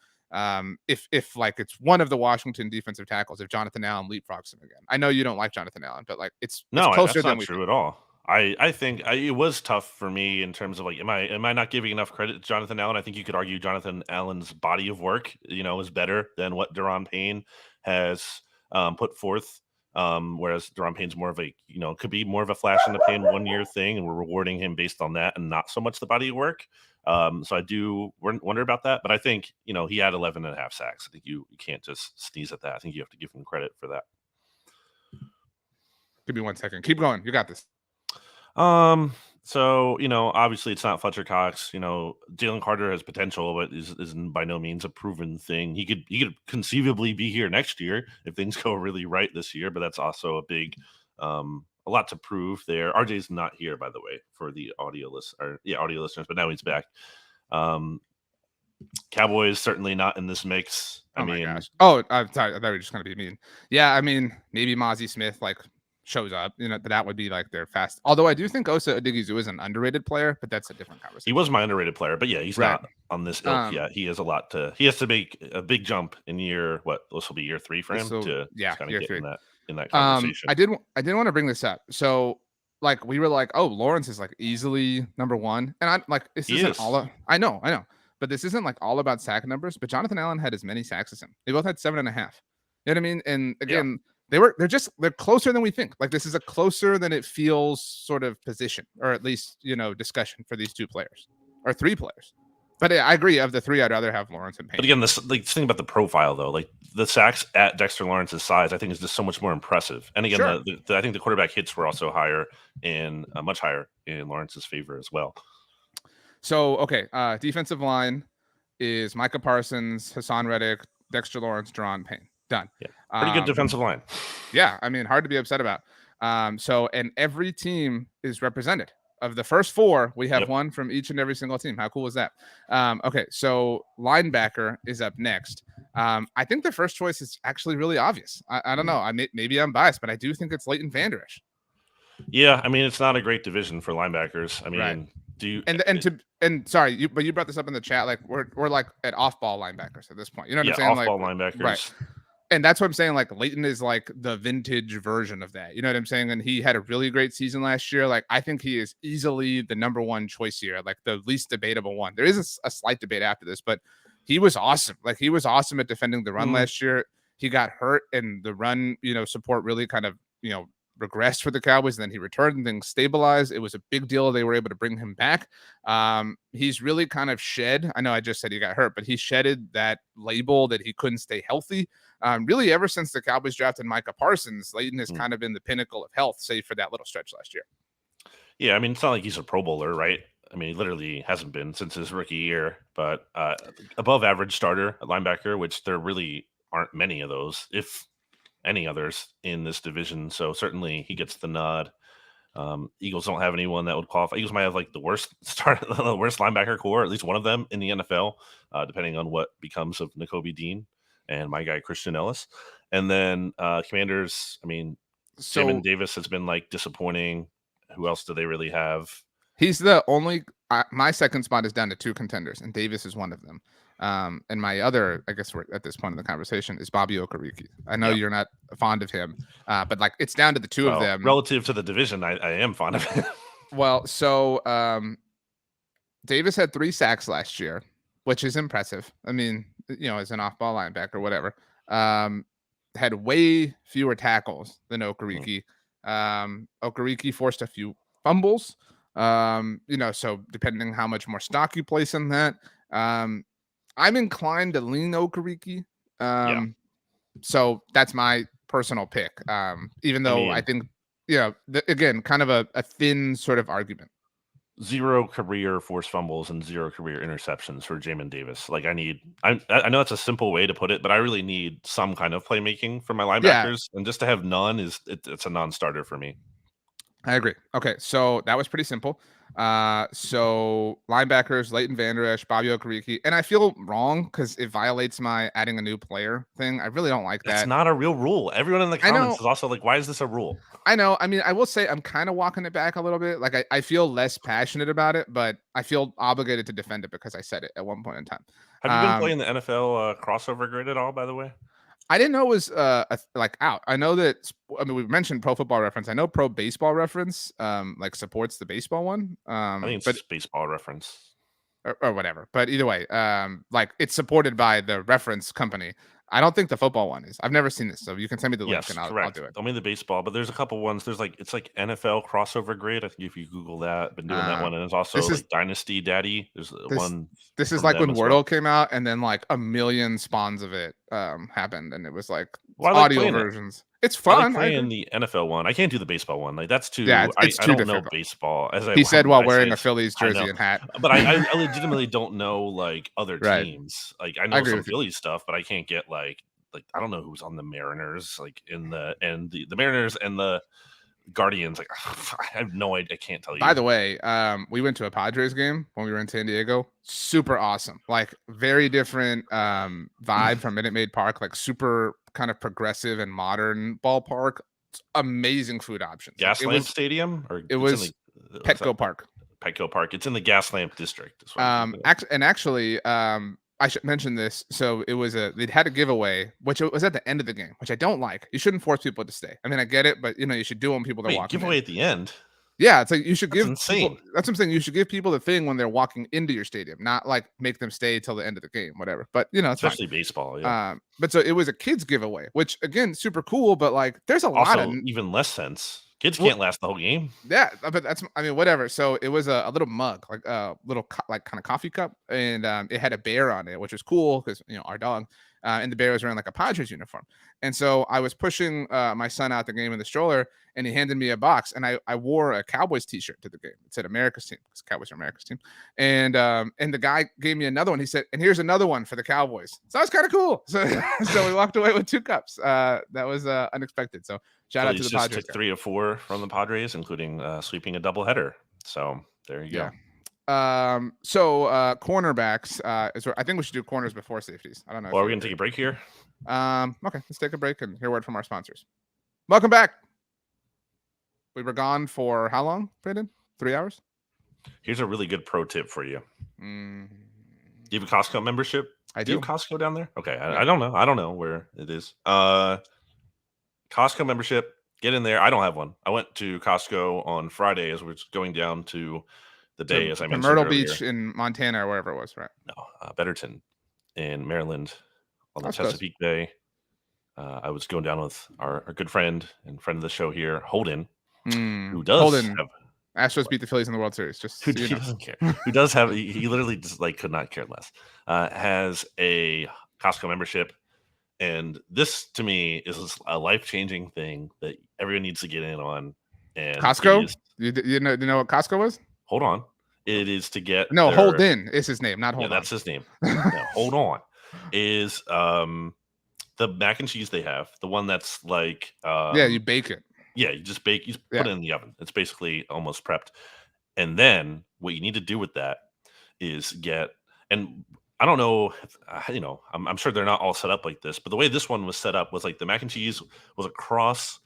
[SPEAKER 1] if like it's one of the Washington defensive tackles, if Jonathan Allen leapfrogs him again. I know you don't like Jonathan Allen, but like it's
[SPEAKER 2] No,
[SPEAKER 1] closer
[SPEAKER 2] that's
[SPEAKER 1] than
[SPEAKER 2] not
[SPEAKER 1] we
[SPEAKER 2] true
[SPEAKER 1] think.
[SPEAKER 2] at all. I think it was tough for me in terms of like, am I not giving enough credit to Jonathan Allen? I think you could argue Jonathan Allen's body of work, is better than what Deron Payne has put forth. Whereas Deron Payne's more of a, could be more of a flash in the pan 1 year thing, and we're rewarding him based on that and not so much the body of work. So I do wonder about that, but I think he had 11.5 sacks. I think you can't just sneeze at that. I think you have to give him credit for that.
[SPEAKER 1] Give me 1 second. Keep going. You got this.
[SPEAKER 2] So obviously it's not Fletcher Cox. Jalen Carter has potential, but is by no means a proven thing. He could conceivably be here next year if things go really right this year, but that's also a lot to prove there. RJ's not here, by the way, for the audio listeners, but now he's back. Cowboys certainly not in this mix.
[SPEAKER 1] Oh my gosh. Oh, I'm sorry. I thought you were just gonna be mean. Yeah, I mean, maybe Mozzie Smith like shows up. That would be like their fast. Although I do think Osa Odigizua is an underrated player, but that's a different conversation.
[SPEAKER 2] He was my underrated player, but yeah, he's
[SPEAKER 1] Right.
[SPEAKER 2] not on this ilk yet. He has he has to make a big jump in this will be year 3 for him to kind of get in that conversation.
[SPEAKER 1] I didn't want to bring this up. So like we were like, oh, Lawrence is like easily number 1, and I'm like, this isn't all. I know, but this isn't like all about sack numbers. But Jonathan Allen had as many sacks as him. They both had 7.5. You know what I mean? And again, they're closer than we think. Like this is a closer than it feels sort of position, or at least discussion for these 2 players or 3 players. But I agree. Of the 3, I'd rather have Lawrence and Payne.
[SPEAKER 2] But again, this thing about the profile, though, like the sacks at Dexter Lawrence's size, I think is just so much more impressive. And again,
[SPEAKER 1] Sure.
[SPEAKER 2] I think the quarterback hits were also higher and much higher in Lawrence's favor as well.
[SPEAKER 1] So, okay, defensive line is Micah Parsons, Hassan Reddick, Dexter Lawrence, Deron Payne. Done.
[SPEAKER 2] Yeah, pretty good defensive line.
[SPEAKER 1] Yeah, I mean, hard to be upset about. And every team is represented. Of the first 4, we have one from each and every single team. How cool is that? Okay, so linebacker is up next. I think the first choice is actually really obvious. I don't know. Maybe I'm biased, but I do think it's Leighton Vander Esch.
[SPEAKER 2] Yeah, I mean, it's not a great division for linebackers. I mean,
[SPEAKER 1] right.
[SPEAKER 2] Do you
[SPEAKER 1] sorry, but you brought this up in the chat. Like we're like at off-ball linebackers at this point. You know what I'm saying?
[SPEAKER 2] Off-ball linebackers.
[SPEAKER 1] Right. And that's what I'm saying. Like Leighton is like the vintage version of that. You know what I'm saying? And he had a really great season last year. Like I think he is easily the number 1 choice here, like the least debatable one. There is a slight debate after this, but he was awesome. Like he was awesome at defending the run last year. He got hurt and the run, support really kind of, regressed for the Cowboys, and then he returned and things stabilized. It was a big deal. They were able to bring him back. He's really kind of shed. I know I just said he got hurt, but he shedded that label that he couldn't stay healthy. Really ever since the Cowboys drafted Micah Parsons, Leighton has kind of been the pinnacle of health, save for that little stretch last year.
[SPEAKER 2] Yeah, I mean, it's not like he's a Pro Bowler, right? I mean, he literally hasn't been since his rookie year, but above average starter at linebacker, which there really aren't many of those, if any others in this division. So certainly he gets the nod. Eagles don't have anyone that would qualify. Eagles might have like the worst linebacker core, at least one of them in the NFL, depending on what becomes of Nakobe Dean and my guy Christian Ellis. And then Commanders, I mean, Jamin Davis has been like disappointing. Who else do they really have?
[SPEAKER 1] He's the only. My second spot is down to 2 contenders, and Davis is one of them. And my other, I guess we're at this point in the conversation, is Bobby Okereke. I know you're not fond of him, but like it's down to the 2 of them.
[SPEAKER 2] Relative to the division, I am fond of him.
[SPEAKER 1] Well, so Davis had 3 sacks last year, which is impressive. I mean, as an off-ball linebacker, whatever. Had way fewer tackles than Okereke. Okereke forced a few fumbles. So depending how much more stock you place in that, I'm inclined to lean Okereke. So that's my personal pick. Even though I think, again, kind of a thin sort of argument.
[SPEAKER 2] 0 career forced fumbles and 0 career interceptions for Jamin Davis. Like I know it's a simple way to put it, but I really need some kind of playmaking for my linebackers, and just to have none it's a non-starter for me.
[SPEAKER 1] I agree. Okay, so that was pretty simple. So linebackers, Leighton Vander Esch, Bobby Okereke, and I feel wrong because it violates my adding a new player thing. I really don't like
[SPEAKER 2] That's
[SPEAKER 1] that.
[SPEAKER 2] not a real rule. Everyone in the
[SPEAKER 1] I
[SPEAKER 2] comments
[SPEAKER 1] know,
[SPEAKER 2] is also like, "Why is this a rule?"
[SPEAKER 1] I know. I mean, I will say I'm kind of walking it back a little bit. Like I feel less passionate about it, but I feel obligated to defend it because I said it at one point in time.
[SPEAKER 2] Have you been playing the NFL crossover grid at all? By the way,
[SPEAKER 1] I didn't know it was like out. I know that I mean we mentioned Pro Football Reference. I know Pro Baseball Reference like supports the baseball one.
[SPEAKER 2] I think it's
[SPEAKER 1] But
[SPEAKER 2] just baseball reference.
[SPEAKER 1] or whatever. But either way, like it's supported by the reference company. I don't think the football one is. I've never seen this, so you can send me the link
[SPEAKER 2] Yes,
[SPEAKER 1] and I'll
[SPEAKER 2] correct.
[SPEAKER 1] do it.
[SPEAKER 2] Only the baseball, but there's a couple ones. There's like it's like NFL crossover grid. I think if you Google that, been doing that
[SPEAKER 1] Uh,
[SPEAKER 2] one, and there's also
[SPEAKER 1] this is
[SPEAKER 2] like Dynasty Daddy. There's
[SPEAKER 1] this
[SPEAKER 2] one
[SPEAKER 1] this is
[SPEAKER 2] from
[SPEAKER 1] like
[SPEAKER 2] them
[SPEAKER 1] when
[SPEAKER 2] as well.
[SPEAKER 1] Wordle came out, and then like a million spawns of it happened, and it was like
[SPEAKER 2] Well, I like
[SPEAKER 1] audio
[SPEAKER 2] playing it.
[SPEAKER 1] versions. It's
[SPEAKER 2] I like
[SPEAKER 1] fun. I agree.
[SPEAKER 2] playing the NFL one. I can't do the baseball one. Like that's
[SPEAKER 1] Yeah,
[SPEAKER 2] too.
[SPEAKER 1] it's,
[SPEAKER 2] I
[SPEAKER 1] it's
[SPEAKER 2] I
[SPEAKER 1] too
[SPEAKER 2] don't know
[SPEAKER 1] difficult.
[SPEAKER 2] baseball as I
[SPEAKER 1] He said while
[SPEAKER 2] I say
[SPEAKER 1] wearing a
[SPEAKER 2] it's.
[SPEAKER 1] Phillies
[SPEAKER 2] I know,
[SPEAKER 1] jersey and hat.
[SPEAKER 2] but I legitimately don't know like other
[SPEAKER 1] Right.
[SPEAKER 2] teams. Like I
[SPEAKER 1] I
[SPEAKER 2] know
[SPEAKER 1] agree
[SPEAKER 2] some
[SPEAKER 1] with you.
[SPEAKER 2] Phillies stuff, but I can't get like I don't know who's on the Mariners. Like in the and the Mariners and the Guardians. Like I have no idea. I can't tell
[SPEAKER 1] By
[SPEAKER 2] you.
[SPEAKER 1] the way, we went to a Padres game when we were in San Diego. Super awesome. Like very different vibe from Minute Maid Park, like super kind of progressive and modern ballpark. Amazing food options. Like
[SPEAKER 2] Gas Lamp Stadium, or
[SPEAKER 1] it
[SPEAKER 2] it's in the
[SPEAKER 1] was
[SPEAKER 2] what's that?
[SPEAKER 1] Petco Park.
[SPEAKER 2] Petco Park. It's in the Gas Lamp District. Is what I'm thinking of.
[SPEAKER 1] Actually, I should mention this. So it was they'd had a giveaway, which it was at the end of the game, which I don't like. You shouldn't force people to stay. I mean, I get it, but you should do when people are
[SPEAKER 2] Wait,
[SPEAKER 1] walking in.
[SPEAKER 2] giveaway at the end?
[SPEAKER 1] Yeah, it's like you should
[SPEAKER 2] That's
[SPEAKER 1] give people.
[SPEAKER 2] insane.
[SPEAKER 1] That's what I'm saying. You should give people the thing when they're walking into your stadium, not like make them stay till the end of the game, whatever. But it's fine.
[SPEAKER 2] Especially baseball. Yeah.
[SPEAKER 1] But so it was a kids giveaway, which again, super cool. But like, there's a lot of
[SPEAKER 2] Also, even less sense. Kids
[SPEAKER 1] well,
[SPEAKER 2] can't last the whole game.
[SPEAKER 1] yeah, but that's I mean, whatever. So it was a little mug, like a little like kind of coffee cup, and it had a bear on it, which was cool because our dog, and the bear was wearing like a Padres uniform. And so I was pushing my son out the game in the stroller, and he handed me a box, and I wore a Cowboys T-shirt to the game. It said America's team because Cowboys are America's team, and the guy gave me another one. He said, and here's another one for the Cowboys. So that was kind of cool. So so we walked away with 2 cups. That was unexpected. So shout out to
[SPEAKER 2] Phillies
[SPEAKER 1] the
[SPEAKER 2] just
[SPEAKER 1] Padres
[SPEAKER 2] took
[SPEAKER 1] guy.
[SPEAKER 2] 3 of 4 from the Padres, including sweeping a doubleheader. So there you
[SPEAKER 1] Yeah.
[SPEAKER 2] go.
[SPEAKER 1] So cornerbacks is where I think we should do corners before safeties. I don't know
[SPEAKER 2] Well,
[SPEAKER 1] if
[SPEAKER 2] are
[SPEAKER 1] you
[SPEAKER 2] we gonna
[SPEAKER 1] agree.
[SPEAKER 2] take a break here?
[SPEAKER 1] Okay, let's take a break and hear word from our sponsors. Welcome back. We were gone for how long, Brandon? 3 hours?
[SPEAKER 2] Here's a really good pro tip for you.
[SPEAKER 1] Mm,
[SPEAKER 2] Do you have a Costco membership?
[SPEAKER 1] I
[SPEAKER 2] Do you
[SPEAKER 1] do.
[SPEAKER 2] have Costco down there? Okay,
[SPEAKER 1] Yeah.
[SPEAKER 2] I don't know. I don't know where it is. Costco membership. Get in there. I don't have one. I went to Costco on Friday as we're going down to the day, as I
[SPEAKER 1] To
[SPEAKER 2] mentioned
[SPEAKER 1] Myrtle
[SPEAKER 2] earlier.
[SPEAKER 1] Beach in Montana or wherever it was, right?
[SPEAKER 2] No, Betterton in Maryland on the
[SPEAKER 1] That's close.
[SPEAKER 2] Chesapeake Bay. I was going down with our good friend and friend of the show here, Holden, who does
[SPEAKER 1] Holden,
[SPEAKER 2] have
[SPEAKER 1] Astros beat the Phillies in the World Series. Just
[SPEAKER 2] who
[SPEAKER 1] so you
[SPEAKER 2] he
[SPEAKER 1] know.
[SPEAKER 2] doesn't care. Who does have he literally just like could not care less. Has a Costco membership, and this to me is a life-changing thing that everyone needs to get in on. And it
[SPEAKER 1] Costco?
[SPEAKER 2] is
[SPEAKER 1] You know what Costco was?
[SPEAKER 2] hold on. It is to get
[SPEAKER 1] No,
[SPEAKER 2] their
[SPEAKER 1] Holden is his name, not
[SPEAKER 2] yeah,
[SPEAKER 1] hold on.
[SPEAKER 2] that's his name. No, hold on. Is the mac and cheese they have, the one that's like
[SPEAKER 1] Yeah, you bake it.
[SPEAKER 2] yeah, you just bake, you just put
[SPEAKER 1] Yeah.
[SPEAKER 2] it in the oven. It's basically almost prepped. And then what you need to do with that is get, and I don't know, if, I'm sure they're not all set up like this, but the way this one was set up was like the mac and cheese was across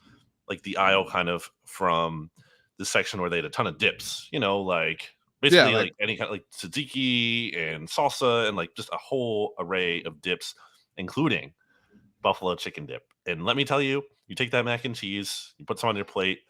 [SPEAKER 2] like the aisle, kind of from the section where they had a ton of dips, like
[SPEAKER 1] Yeah,
[SPEAKER 2] basically
[SPEAKER 1] like
[SPEAKER 2] like any kind of like tzatziki and salsa and like just a whole array of dips, including buffalo chicken dip. And let me tell you, you take that mac and cheese, you put some on your plate,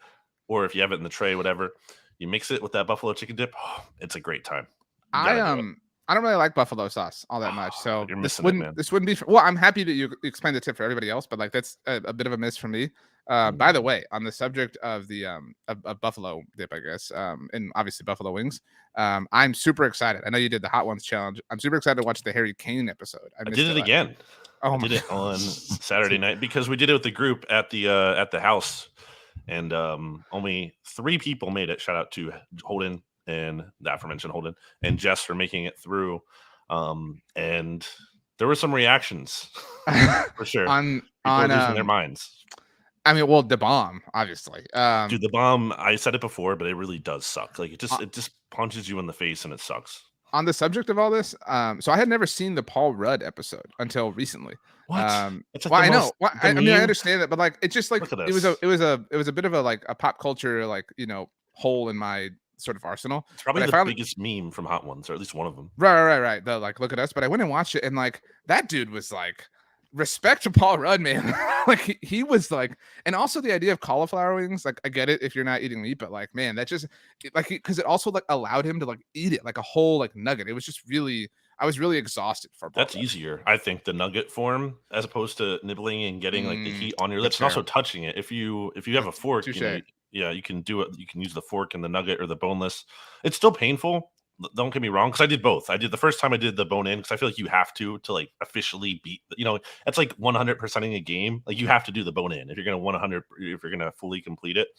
[SPEAKER 2] or if you have it in the tray, whatever, you mix it with that buffalo chicken dip. Oh, it's a great time. You
[SPEAKER 1] I
[SPEAKER 2] gotta do it.
[SPEAKER 1] I don't really like buffalo sauce all that much. So
[SPEAKER 2] You're
[SPEAKER 1] this
[SPEAKER 2] missing it,
[SPEAKER 1] wouldn't
[SPEAKER 2] man.
[SPEAKER 1] this wouldn't be well, I'm happy that you explained the tip for everybody else, but like that's a bit of a miss for me. By the
[SPEAKER 2] Mm.
[SPEAKER 1] way, on the subject of the of buffalo dip, I guess, and obviously buffalo wings, I'm super excited. I know you did the hot ones challenge. I'm super excited to watch the Harry Kane episode. I
[SPEAKER 2] I
[SPEAKER 1] missed
[SPEAKER 2] did
[SPEAKER 1] it.
[SPEAKER 2] it again. I
[SPEAKER 1] Oh my
[SPEAKER 2] did it on Saturday night because we did it with the group at the house, and only 3 people made it. Shout out to Holden and the aforementioned Holden and Jess for making it through. And there were some reactions for sure.
[SPEAKER 1] on
[SPEAKER 2] People are losing their minds.
[SPEAKER 1] I mean, well, the bomb, obviously.
[SPEAKER 2] Dude, the bomb, I said it before, but it really does suck. Like it just punches you in the face and it sucks.
[SPEAKER 1] On the subject of all this, so I had never seen the Paul Rudd episode until recently.
[SPEAKER 2] What? It's like
[SPEAKER 1] Well,
[SPEAKER 2] the
[SPEAKER 1] I know.
[SPEAKER 2] most
[SPEAKER 1] Well,
[SPEAKER 2] the
[SPEAKER 1] I mean, I
[SPEAKER 2] meme.
[SPEAKER 1] understand that, but like, it's just like
[SPEAKER 2] Look at
[SPEAKER 1] it was a
[SPEAKER 2] this.
[SPEAKER 1] it was a it was a bit of a like a pop culture like hole in my sort of arsenal.
[SPEAKER 2] It's probably
[SPEAKER 1] But I
[SPEAKER 2] the
[SPEAKER 1] finally
[SPEAKER 2] biggest meme from Hot Ones, or at least one of them.
[SPEAKER 1] right. The like look at us. But I went and watched it, and like that dude was like respect to Paul Rudd, man. Like he was like, and also the idea of cauliflower wings. Like I get it if you're not eating meat, but like man, that just like because it also like allowed him to like eat it like a whole like nugget. It was just really I was really exhausted for Paul
[SPEAKER 2] That's
[SPEAKER 1] Rudd.
[SPEAKER 2] easier, I think, the nugget form as opposed to nibbling and getting like the heat on your
[SPEAKER 1] That's
[SPEAKER 2] lips and also
[SPEAKER 1] fair.
[SPEAKER 2] touching it. If you have a fork,
[SPEAKER 1] Touche.
[SPEAKER 2] yeah, you can do it. You can use the fork and the nugget or the boneless. It's still painful. Don't get me wrong, because I did both. I did the first time I did the bone in because I feel like you have to like officially beat. That's like 100%ing a game. Like you have to do the bone in if you're gonna 100 if you're gonna fully complete it.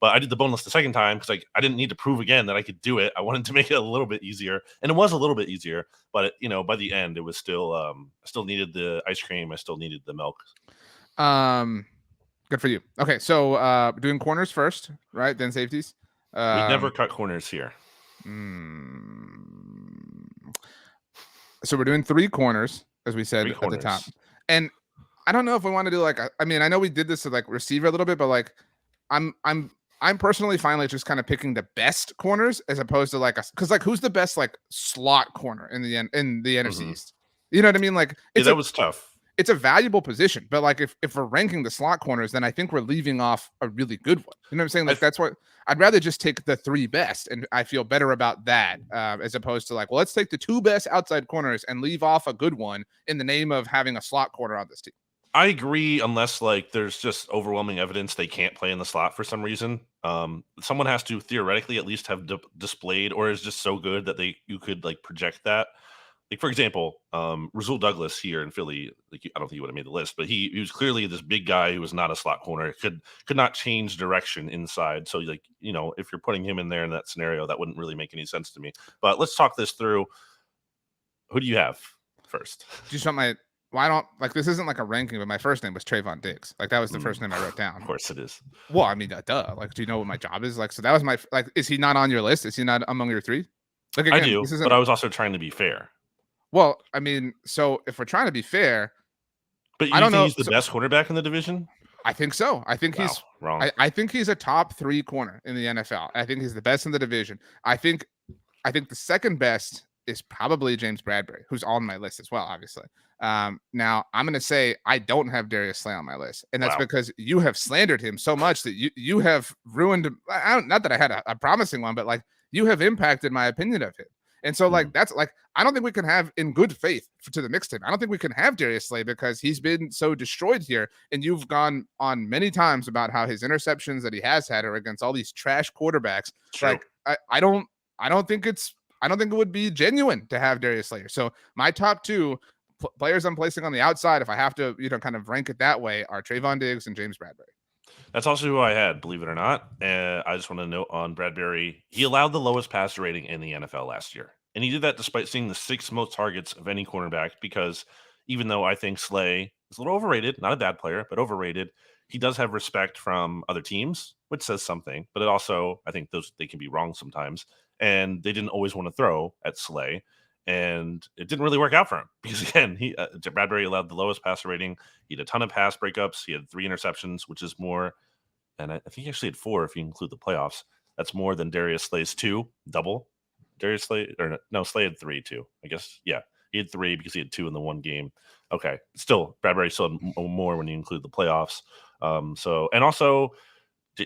[SPEAKER 2] But I did the boneless the second time because like I didn't need to prove again that I could do it. I wanted to make it a little bit easier, and it was a little bit easier. But by the end, it was still I still needed the ice cream. I still needed the milk.
[SPEAKER 1] Um, Good for you. Okay, so doing corners first, right? Then safeties.
[SPEAKER 2] We never
[SPEAKER 1] Um,
[SPEAKER 2] cut corners here.
[SPEAKER 1] mm, so we're doing 3 corners, as we
[SPEAKER 2] Three
[SPEAKER 1] said at the top.
[SPEAKER 2] corners.
[SPEAKER 1] And I don't know if we want to do like I mean, I know we did this to like receiver a little bit, but like I'm I'm I'm personally finally just kind of picking the best corners as opposed to like because like who's the best like slot corner in the NFC
[SPEAKER 2] Hmm.
[SPEAKER 1] East? You know what I mean? Like
[SPEAKER 2] Yeah, that was tough.
[SPEAKER 1] it's a valuable position, but like if we're ranking the slot corners, then I think we're leaving off a really good one. You know what I'm saying?
[SPEAKER 2] I
[SPEAKER 1] Like that's what I'd rather just take the 3 best, and I feel better about that as opposed to like, well, let's take the 2 best outside corners and leave off a good one in the name of having a slot corner on this team.
[SPEAKER 2] I agree, unless like there's just overwhelming evidence they can't play in the slot for some reason. Someone has to theoretically at least have displayed or is just so good that you could like project that. Like for example, Rasul Douglas here in Philly. Like I don't think he would have made the list, but he was clearly this big guy who was not a slot corner. Could not change direction inside. So like if you're putting him in there in that scenario, that wouldn't really make any sense to me. But let's talk this through. Who do you have first?
[SPEAKER 1] Do you just want my why don't like this isn't like a ranking, but my first name was Trayvon Diggs. Like that was the
[SPEAKER 2] Mm,
[SPEAKER 1] first name I wrote
[SPEAKER 2] of
[SPEAKER 1] down.
[SPEAKER 2] course it is.
[SPEAKER 1] Well, I mean, duh. Like, do you know what my job is? Like, so that was my like. Is he not on your list? Is he not among your 3? Like
[SPEAKER 2] I
[SPEAKER 1] again,
[SPEAKER 2] do,
[SPEAKER 1] this
[SPEAKER 2] but
[SPEAKER 1] isn't.
[SPEAKER 2] I was also trying to be fair.
[SPEAKER 1] Well, I mean, so if we're trying to be fair,
[SPEAKER 2] But
[SPEAKER 1] I
[SPEAKER 2] you
[SPEAKER 1] don't
[SPEAKER 2] think
[SPEAKER 1] know.
[SPEAKER 2] he's the best cornerback in the division?
[SPEAKER 1] I think so. I think
[SPEAKER 2] Wow,
[SPEAKER 1] he's
[SPEAKER 2] wrong.
[SPEAKER 1] I think he's a top 3 corner in the NFL. I think he's the best in the division. I think the second best is probably James Bradbury, who's on my list as well, obviously. Now I'm going to say I don't have Darius Slay on my list, and that's
[SPEAKER 2] Wow.
[SPEAKER 1] because you have slandered him so much that you have ruined. Not that I had a promising one, but like you have impacted my opinion of him. And so,
[SPEAKER 2] Mm.
[SPEAKER 1] like, that's like, I don't think we can have, in good faith to the mixtape, I don't think we can have Darius Slay because he's been so destroyed here. And you've gone on many times about how his interceptions that he has had are against all these trash quarterbacks.
[SPEAKER 2] True.
[SPEAKER 1] Like, I don't think it would be genuine to have Darius Slay. So, my top 2 players I'm placing on the outside, if I have to, kind of rank it that way, are Trayvon Diggs and James Bradbury.
[SPEAKER 2] That's also who I had, believe it or not. I just want to note on Bradbury, he allowed the lowest passer rating in the NFL last year. And he did that despite seeing the 6th most targets of any cornerback, because even though I think Slay is a little overrated, not a bad player, but overrated, he does have respect from other teams, which says something. But it also, I think they can be wrong sometimes. And they didn't always want to throw at Slay. And it didn't really work out for him because, again, Bradbury allowed the lowest passer rating. He had a ton of pass breakups. He had 3 interceptions, which is more, and I think he actually had 4 if you include the playoffs. That's more than Darius Slay's 2, double. Darius Slay, or no, Slay had 3 too. I guess, yeah, he had 3 because he had 2 in the one game. Okay, still, Bradbury still had more when you include the playoffs. And also,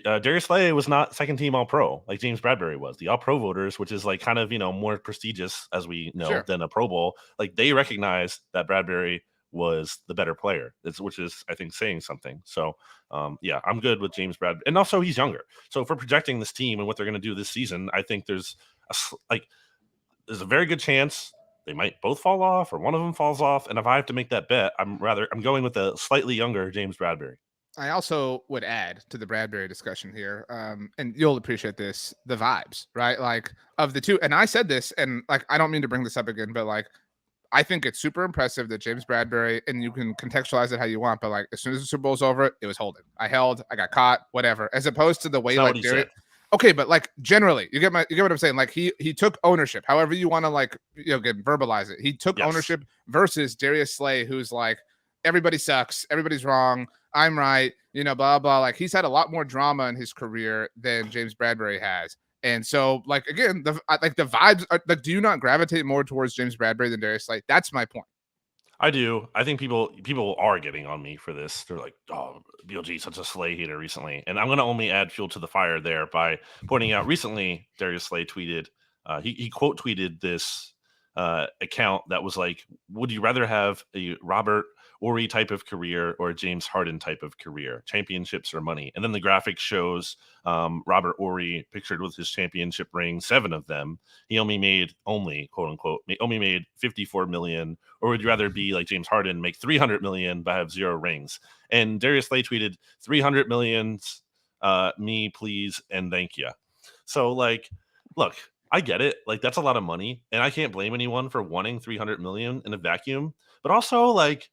[SPEAKER 2] Darius Slay was not second team All Pro like James Bradbury was. The All Pro voters, which is like kind of more prestigious as we know
[SPEAKER 1] Sure.
[SPEAKER 2] than a Pro Bowl, like they recognize that Bradbury was the better player. Which is I think saying something. So yeah, I'm good with James Bradbury, and also he's younger. So if we're projecting this team and what they're going to do this season, I think there's a very good chance they might both fall off or one of them falls off. And if I have to make that bet, I'm going with a slightly younger James Bradbury.
[SPEAKER 1] I also would add to the Bradbury discussion here, and you'll appreciate this, the vibes, right? Like of the 2, and I said this, and like I don't mean to bring this up again, but like I think it's super impressive that James Bradbury, and you can contextualize it how you want, but like as soon as the Super Bowl's over, it was holding. I held, I got caught, whatever. As opposed to the
[SPEAKER 2] That's
[SPEAKER 1] way
[SPEAKER 2] not
[SPEAKER 1] like
[SPEAKER 2] what he said.
[SPEAKER 1] Okay, but like generally, you get what I'm saying. Like he took ownership. However you want to like verbalize it. He took
[SPEAKER 2] Yes.
[SPEAKER 1] ownership versus Darius Slay, who's like everybody sucks, everybody's wrong, I'm right, blah blah. Like he's had a lot more drama in his career than James Bradbury has. And so, like again, the vibes are like, do you not gravitate more towards James Bradbury than Darius Slay? That's my point.
[SPEAKER 2] I do. I think people are getting on me for this. They're like, "Oh, BLG such a Slay hater recently," and I'm going to only add fuel to the fire there by pointing out recently Darius Slay tweeted, he quote tweeted this account that was like, "Would you rather have a Robert Ory type of career or a James Harden type of career? Championships or money?" And then the graphic shows Robert Ory pictured with his championship ring, 7 of them. He only quote unquote only made 54 million, or would you rather be like James Harden, make 300 million but have 0 rings? And Darius Slay tweeted 300 millions, me please and thank you. So like, look, I get it. Like that's a lot of money, and I can't blame anyone for wanting 300 million in a vacuum. But also, like,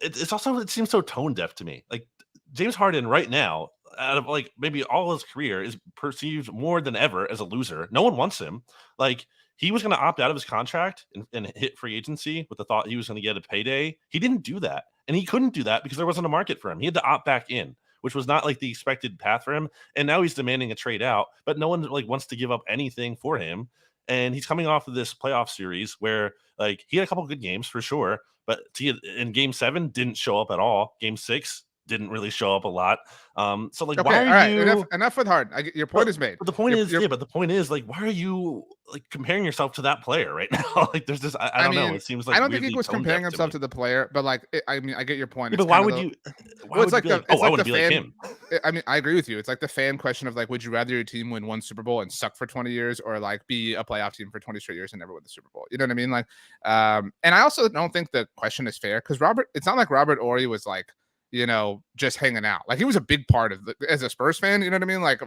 [SPEAKER 2] it's also it seems so tone deaf to me. Like James Harden right now, out of like maybe all his career, is perceived more than ever as a loser. No one wants him. Like he was going to opt out of his contract and hit free agency with the thought he was going to get a payday. He didn't do that, and he couldn't do that because there wasn't a market for him. He had to opt back in, which was not like the expected path for him. And now he's demanding a trade out, but no one like wants to give up anything for him. And he's coming off of this playoff series where like he had a couple good games for sure, but in Game 7 didn't show up at all. Game 6 didn't really show up a lot. So like, why
[SPEAKER 1] Okay,
[SPEAKER 2] are
[SPEAKER 1] all right,
[SPEAKER 2] you?
[SPEAKER 1] enough with Harden. Your point is made.
[SPEAKER 2] But the point is,
[SPEAKER 1] You're,
[SPEAKER 2] yeah. But the point is, like, why are you like comparing yourself to that player right now? Like, there's this. I
[SPEAKER 1] I
[SPEAKER 2] don't know.
[SPEAKER 1] mean,
[SPEAKER 2] It seems
[SPEAKER 1] I
[SPEAKER 2] like
[SPEAKER 1] don't think he
[SPEAKER 2] weirdly
[SPEAKER 1] was
[SPEAKER 2] tone
[SPEAKER 1] comparing
[SPEAKER 2] deaf to
[SPEAKER 1] himself
[SPEAKER 2] me.
[SPEAKER 1] to the player, but like, I mean, I get your point.
[SPEAKER 2] Yeah,
[SPEAKER 1] It's
[SPEAKER 2] but why
[SPEAKER 1] kind of
[SPEAKER 2] would
[SPEAKER 1] the
[SPEAKER 2] you? Why
[SPEAKER 1] well, it's
[SPEAKER 2] would you
[SPEAKER 1] like
[SPEAKER 2] be like, oh,
[SPEAKER 1] it's
[SPEAKER 2] I
[SPEAKER 1] like
[SPEAKER 2] want to
[SPEAKER 1] the
[SPEAKER 2] be like
[SPEAKER 1] fan.
[SPEAKER 2] him?
[SPEAKER 1] I mean, I agree with you. It's like the fan question of like, would you rather your team win one Super Bowl and suck for 20 years, or like be a playoff team for 20 straight years and never win the Super Bowl? You know what I mean? Like, and I also don't think the question is fair because it's not like Robert Ory was like, just hanging out. Like he was a big part of as a Spurs fan. You know what I mean? Like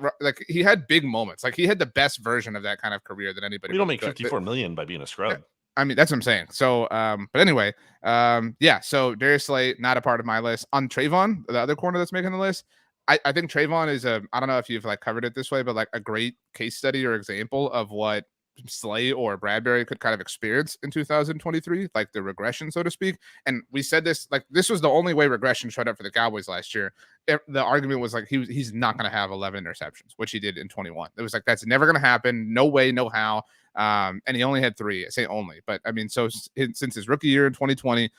[SPEAKER 1] he had big moments. Like he had the best version of that kind of career that anybody
[SPEAKER 2] We don't
[SPEAKER 1] really
[SPEAKER 2] make
[SPEAKER 1] could.
[SPEAKER 2] 54 million by being a scrub.
[SPEAKER 1] I mean, that's what I'm saying. So, but anyway, yeah. So Darius Slay, not a part of my list. On Trayvon, the other corner that's making the list, I think Trayvon is I don't know if you've like covered it this way, but like a great case study or example of what Slay or Bradbury could kind of experience in 2023, like the regression, so to speak. And we said this, like this was the only way regression showed up for the Cowboys last year. The argument was like he's not going to have 11 interceptions, which he did in 21. It was like that's never going to happen. No way, no how. And he only had 3. I say only, but I mean, so since his rookie year in 2020,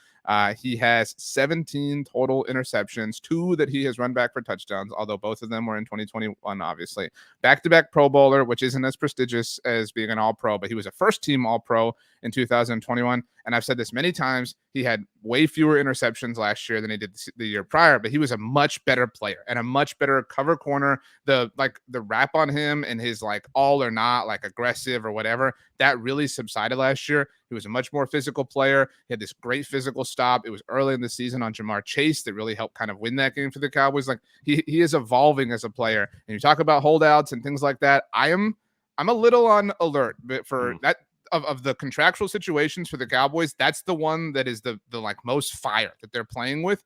[SPEAKER 1] he has 17 total interceptions, 2 that he has run back for touchdowns, although both of them were in 2021, obviously. Back-to-back Pro Bowler, which isn't as prestigious as being an All-Pro, but he was a first-team All-Pro in 2021. And I've said this many times, he had way fewer interceptions last year than he did the year prior, but he was a much better player and a much better cover corner. The rap on him and his like all or not, like aggressive or whatever, that really subsided last year. He was a much more physical player. He had this great physical stop. It was early in the season on Jamar Chase that really helped kind of win that game for the Cowboys. Like he is evolving as a player. And you talk about holdouts and things like that. I'm a little on alert for that. Of the contractual situations for the Cowboys, that's the one that is the like most fire that they're playing with,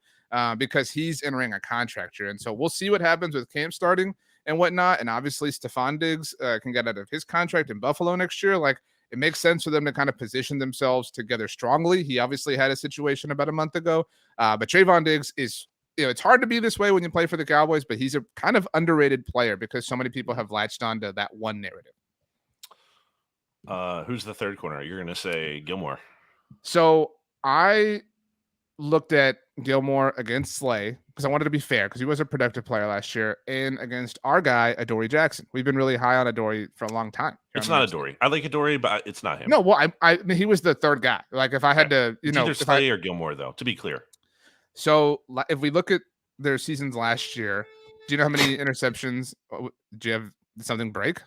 [SPEAKER 1] because he's entering a contract year. And so we'll see what happens with camp starting and whatnot. And obviously Stephon Diggs can get out of his contract in Buffalo next year. Like it makes sense for them to kind of position themselves together strongly. He obviously had a situation about a month ago, but Trayvon Diggs is, it's hard to be this way when you play for the Cowboys, but he's a kind of underrated player because so many people have latched onto that one narrative.
[SPEAKER 2] Who's the third corner? You're going to say Gilmore.
[SPEAKER 1] So I looked at Gilmore against Slay because I wanted to be fair because he was a productive player last year, and against our guy, Adoree Jackson. We've been really high on Adoree for a long time.
[SPEAKER 2] It's not Adoree. I like Adoree, but it's not him.
[SPEAKER 1] No, well, I mean, he was the third guy. Like if I had to,
[SPEAKER 2] it's either Slay or Gilmore, though, to be clear.
[SPEAKER 1] So if we look at their seasons last year, do you know how many interceptions? Do you have something break?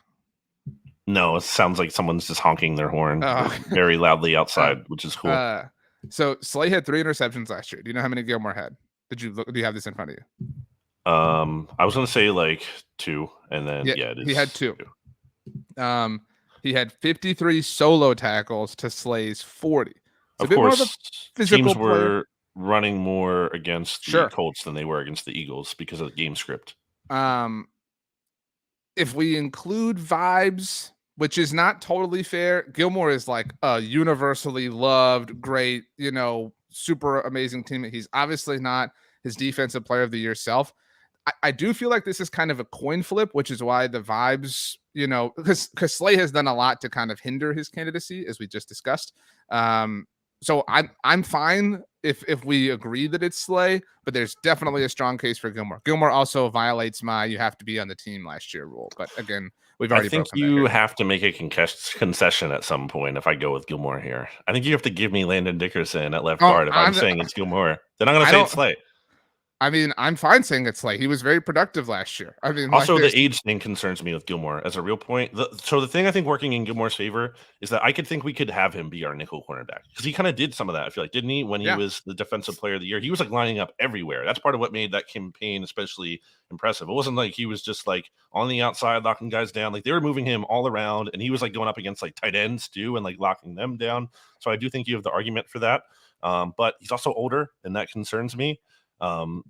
[SPEAKER 2] No, it sounds like someone's just honking their horn very loudly outside, which is cool.
[SPEAKER 1] So Slay had 3 interceptions last year. Do you know how many Gilmore had? Do you have this in front of you?
[SPEAKER 2] I was going to say like 2, and then
[SPEAKER 1] he had 2. He had 53 solo tackles to Slay's 40.
[SPEAKER 2] So of course, teams were running more against the Colts than they were against the Eagles because of the game script.
[SPEAKER 1] if we include vibes, which is not totally fair, Gilmore is like a universally loved, great, super amazing teammate. He's obviously not his defensive player of the year self. I do feel like this is kind of a coin flip, which is why the vibes, because Slay has done a lot to kind of hinder his candidacy, as we just discussed. So I'm fine if we agree that it's Slay, but there's definitely a strong case for Gilmore. Gilmore also violates my "you have to be on the team last year" rule, but again, we've
[SPEAKER 2] I
[SPEAKER 1] already
[SPEAKER 2] think
[SPEAKER 1] broken that
[SPEAKER 2] you
[SPEAKER 1] here.
[SPEAKER 2] have to make a concession at some point if I go with Gilmore here. I think you have to give me Landon Dickerson at left
[SPEAKER 1] Oh,
[SPEAKER 2] guard if I'm saying it's Gilmore. Then I'm going to
[SPEAKER 1] I
[SPEAKER 2] say
[SPEAKER 1] don't.
[SPEAKER 2] it's Slay.
[SPEAKER 1] I mean, I'm fine saying it's Slay. He was very productive last year. I mean, like
[SPEAKER 2] Also,
[SPEAKER 1] there's
[SPEAKER 2] the age thing concerns me with Gilmore as a real point. So the thing I think working in Gilmore's favor is that I could think we could have him be our nickel cornerback because he kind of did some of that. I feel like, didn't he? When he
[SPEAKER 1] yeah.
[SPEAKER 2] was the defensive player of the year, he was like lining up everywhere. That's part of what made that campaign especially impressive. It wasn't like he was just like on the outside locking guys down. Like they were moving him all around, and he was like going up against like tight ends too and like locking them down. So I do think you have the argument for that. But he's also older, and that concerns me. Um,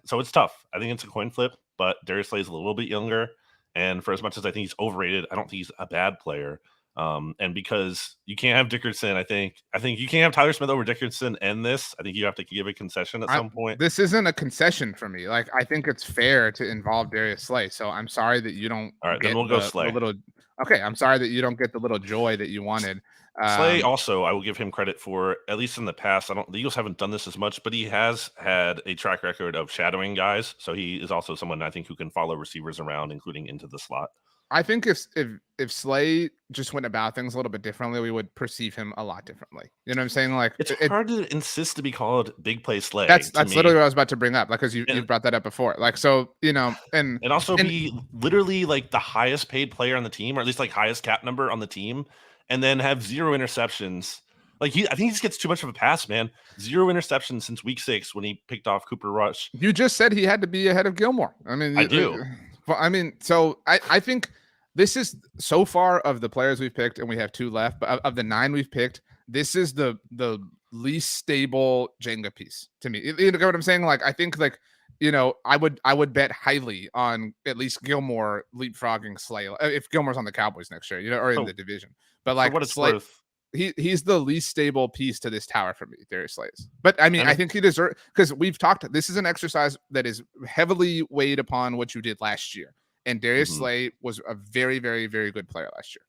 [SPEAKER 2] so it's tough. I think it's a coin flip, but Darius Slay is a little bit younger. And for as much as I think he's overrated, I don't think he's a bad player. And because you can't have Dickerson, I think you can't have Tyler Smith over Dickerson and this. I think you have to give a concession at some point.
[SPEAKER 1] This isn't a concession for me. Like I think it's fair to involve Darius Slay. So I'm sorry that you don't
[SPEAKER 2] All right, then
[SPEAKER 1] get
[SPEAKER 2] we'll go
[SPEAKER 1] the
[SPEAKER 2] Slay.
[SPEAKER 1] little. Okay, I'm sorry that you don't get the little joy that you wanted.
[SPEAKER 2] Slay also, I will give him credit for, at least in the past. The Eagles haven't done this as much, but he has had a track record of shadowing guys. So he is also someone I think who can follow receivers around, including into the slot.
[SPEAKER 1] I think if Slay just went about things a little bit differently, we would perceive him a lot differently. You know what I'm saying? Like
[SPEAKER 2] It's hard to insist to be called Big Play Slay.
[SPEAKER 1] that's
[SPEAKER 2] to
[SPEAKER 1] literally
[SPEAKER 2] me.
[SPEAKER 1] what I was about to bring up, like because you brought that up before. Like so, and
[SPEAKER 2] also
[SPEAKER 1] and
[SPEAKER 2] be literally like the highest paid player on the team, or at least like highest cap number on the team, and then have 0 interceptions. Like I think he just gets too much of a pass, man. 0 interceptions since week 6 when he picked off Cooper Rush.
[SPEAKER 1] You just said he had to be ahead of Gilmore. I mean,
[SPEAKER 2] I do.
[SPEAKER 1] Well, I mean, so I think this is so far of the players we've picked, and we have 2 left. But of the 9 we've picked, this is the least stable Jenga piece to me. You know what I'm saying? Like I think like I would bet highly on at least Gilmore leapfrogging Slay if Gilmore's on the Cowboys next year, or in the division. But like
[SPEAKER 2] for what it's
[SPEAKER 1] Slay,
[SPEAKER 2] worth,
[SPEAKER 1] he's the least stable piece to this tower for me, Darius Slay. But I mean, I think he deserves, because we've talked. This is an exercise that is heavily weighed upon what you did last year, and Darius Slay was a very, very, very good player last year.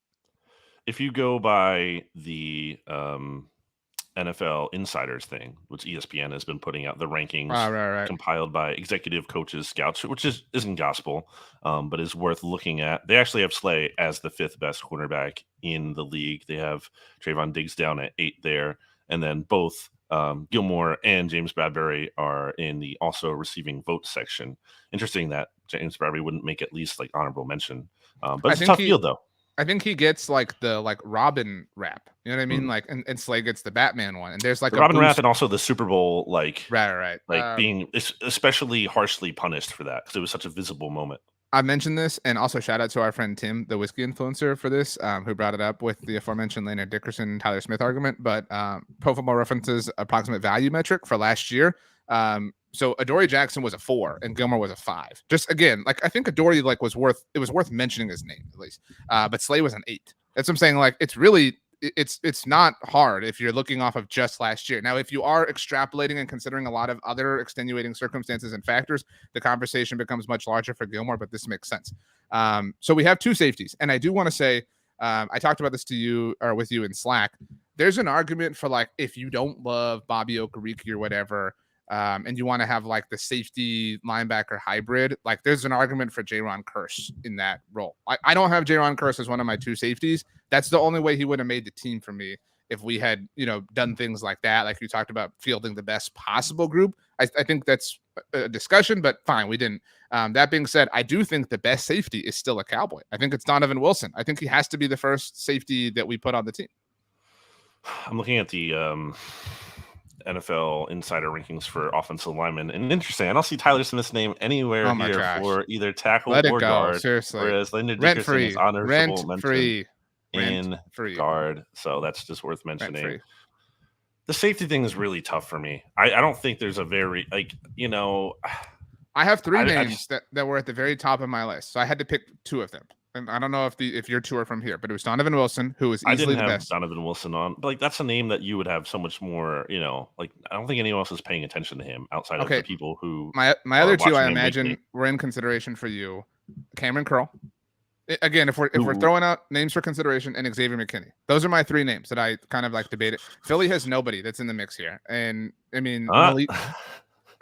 [SPEAKER 2] If you go by the NFL Insiders thing, which ESPN has been putting out the rankings
[SPEAKER 1] right.
[SPEAKER 2] compiled by executive coaches, scouts, which isn't gospel, but is worth looking at. They actually have Slay as the 5th best cornerback in the league. They have Trayvon Diggs down at 8 there, and then both Gilmore and James Bradbury are in the also receiving vote section. Interesting that James Bradbury wouldn't make at least like honorable mention, but it's a tough field though.
[SPEAKER 1] I think he gets like the Robin rap. You know what I mean? Like and Slay gets the Batman one. And there's like
[SPEAKER 2] the
[SPEAKER 1] a
[SPEAKER 2] Robin
[SPEAKER 1] boost.
[SPEAKER 2] rap and also the Super Bowl
[SPEAKER 1] right.
[SPEAKER 2] Like being especially harshly punished for that because it was such a visible moment.
[SPEAKER 1] I mentioned this, and also shout out to our friend Tim, the whiskey influencer, for this, who brought it up with the aforementioned Landon Dickerson and Tyler Smith argument. But Pro Football Reference's approximate value metric for last year. So Adoree Jackson was a 4 and Gilmore was a 5. Just again, like I think Adoree was worth mentioning his name at least. But Slay was an 8. That's what I'm saying. Like it's really it's not hard if you're looking off of just last year. Now, if you are extrapolating and considering a lot of other extenuating circumstances and factors, the conversation becomes much larger for Gilmore, but this makes sense. So we have 2 safeties. And I do want to say, I talked about this to you or with you in Slack. There's an argument for like, if you don't love Bobby Okereke or whatever, and you want to have like the safety linebacker hybrid, like there's an argument for Jaron Kearse in that role. I don't have Jaron Kearse as one of my 2 safeties. That's the only way he would have made the team for me if we had, done things like that. Like you talked about fielding the best possible group. I think that's a discussion, but fine, we didn't. That being said, I do think the best safety is still a Cowboy. I think it's Donovan Wilson. I think he has to be the first safety that we put on the team.
[SPEAKER 2] I'm looking at the NFL insider rankings for offensive linemen, and interesting, I don't see Tyler Smith's name anywhere here for either tackle or guard.
[SPEAKER 1] Seriously.
[SPEAKER 2] Whereas Landon Dickerson is honorable mention in
[SPEAKER 1] free
[SPEAKER 2] guard, so that's just worth mentioning. The safety thing is really tough for me. I don't think there's a very
[SPEAKER 1] I have three
[SPEAKER 2] I
[SPEAKER 1] names
[SPEAKER 2] just
[SPEAKER 1] that were at the very top of my list, so I had to pick two of them. And I don't know if your two are from here, but it was Donovan Wilson, who was
[SPEAKER 2] I didn't
[SPEAKER 1] easily the
[SPEAKER 2] have
[SPEAKER 1] best.
[SPEAKER 2] Donovan Wilson on, but like that's a name that you would have so much more. Like I don't think anyone else is paying attention to him outside of the
[SPEAKER 1] Okay,
[SPEAKER 2] people who
[SPEAKER 1] my
[SPEAKER 2] are
[SPEAKER 1] other two, I
[SPEAKER 2] watching him weekly.
[SPEAKER 1] imagine, were in consideration for you. Cameron Curl. Again, if we're
[SPEAKER 2] Who
[SPEAKER 1] throwing out names for consideration, and Xavier McKinney, those are my three names that I kind of like debated. Philly has nobody that's in the mix here, and I mean
[SPEAKER 2] uh,
[SPEAKER 1] Malik.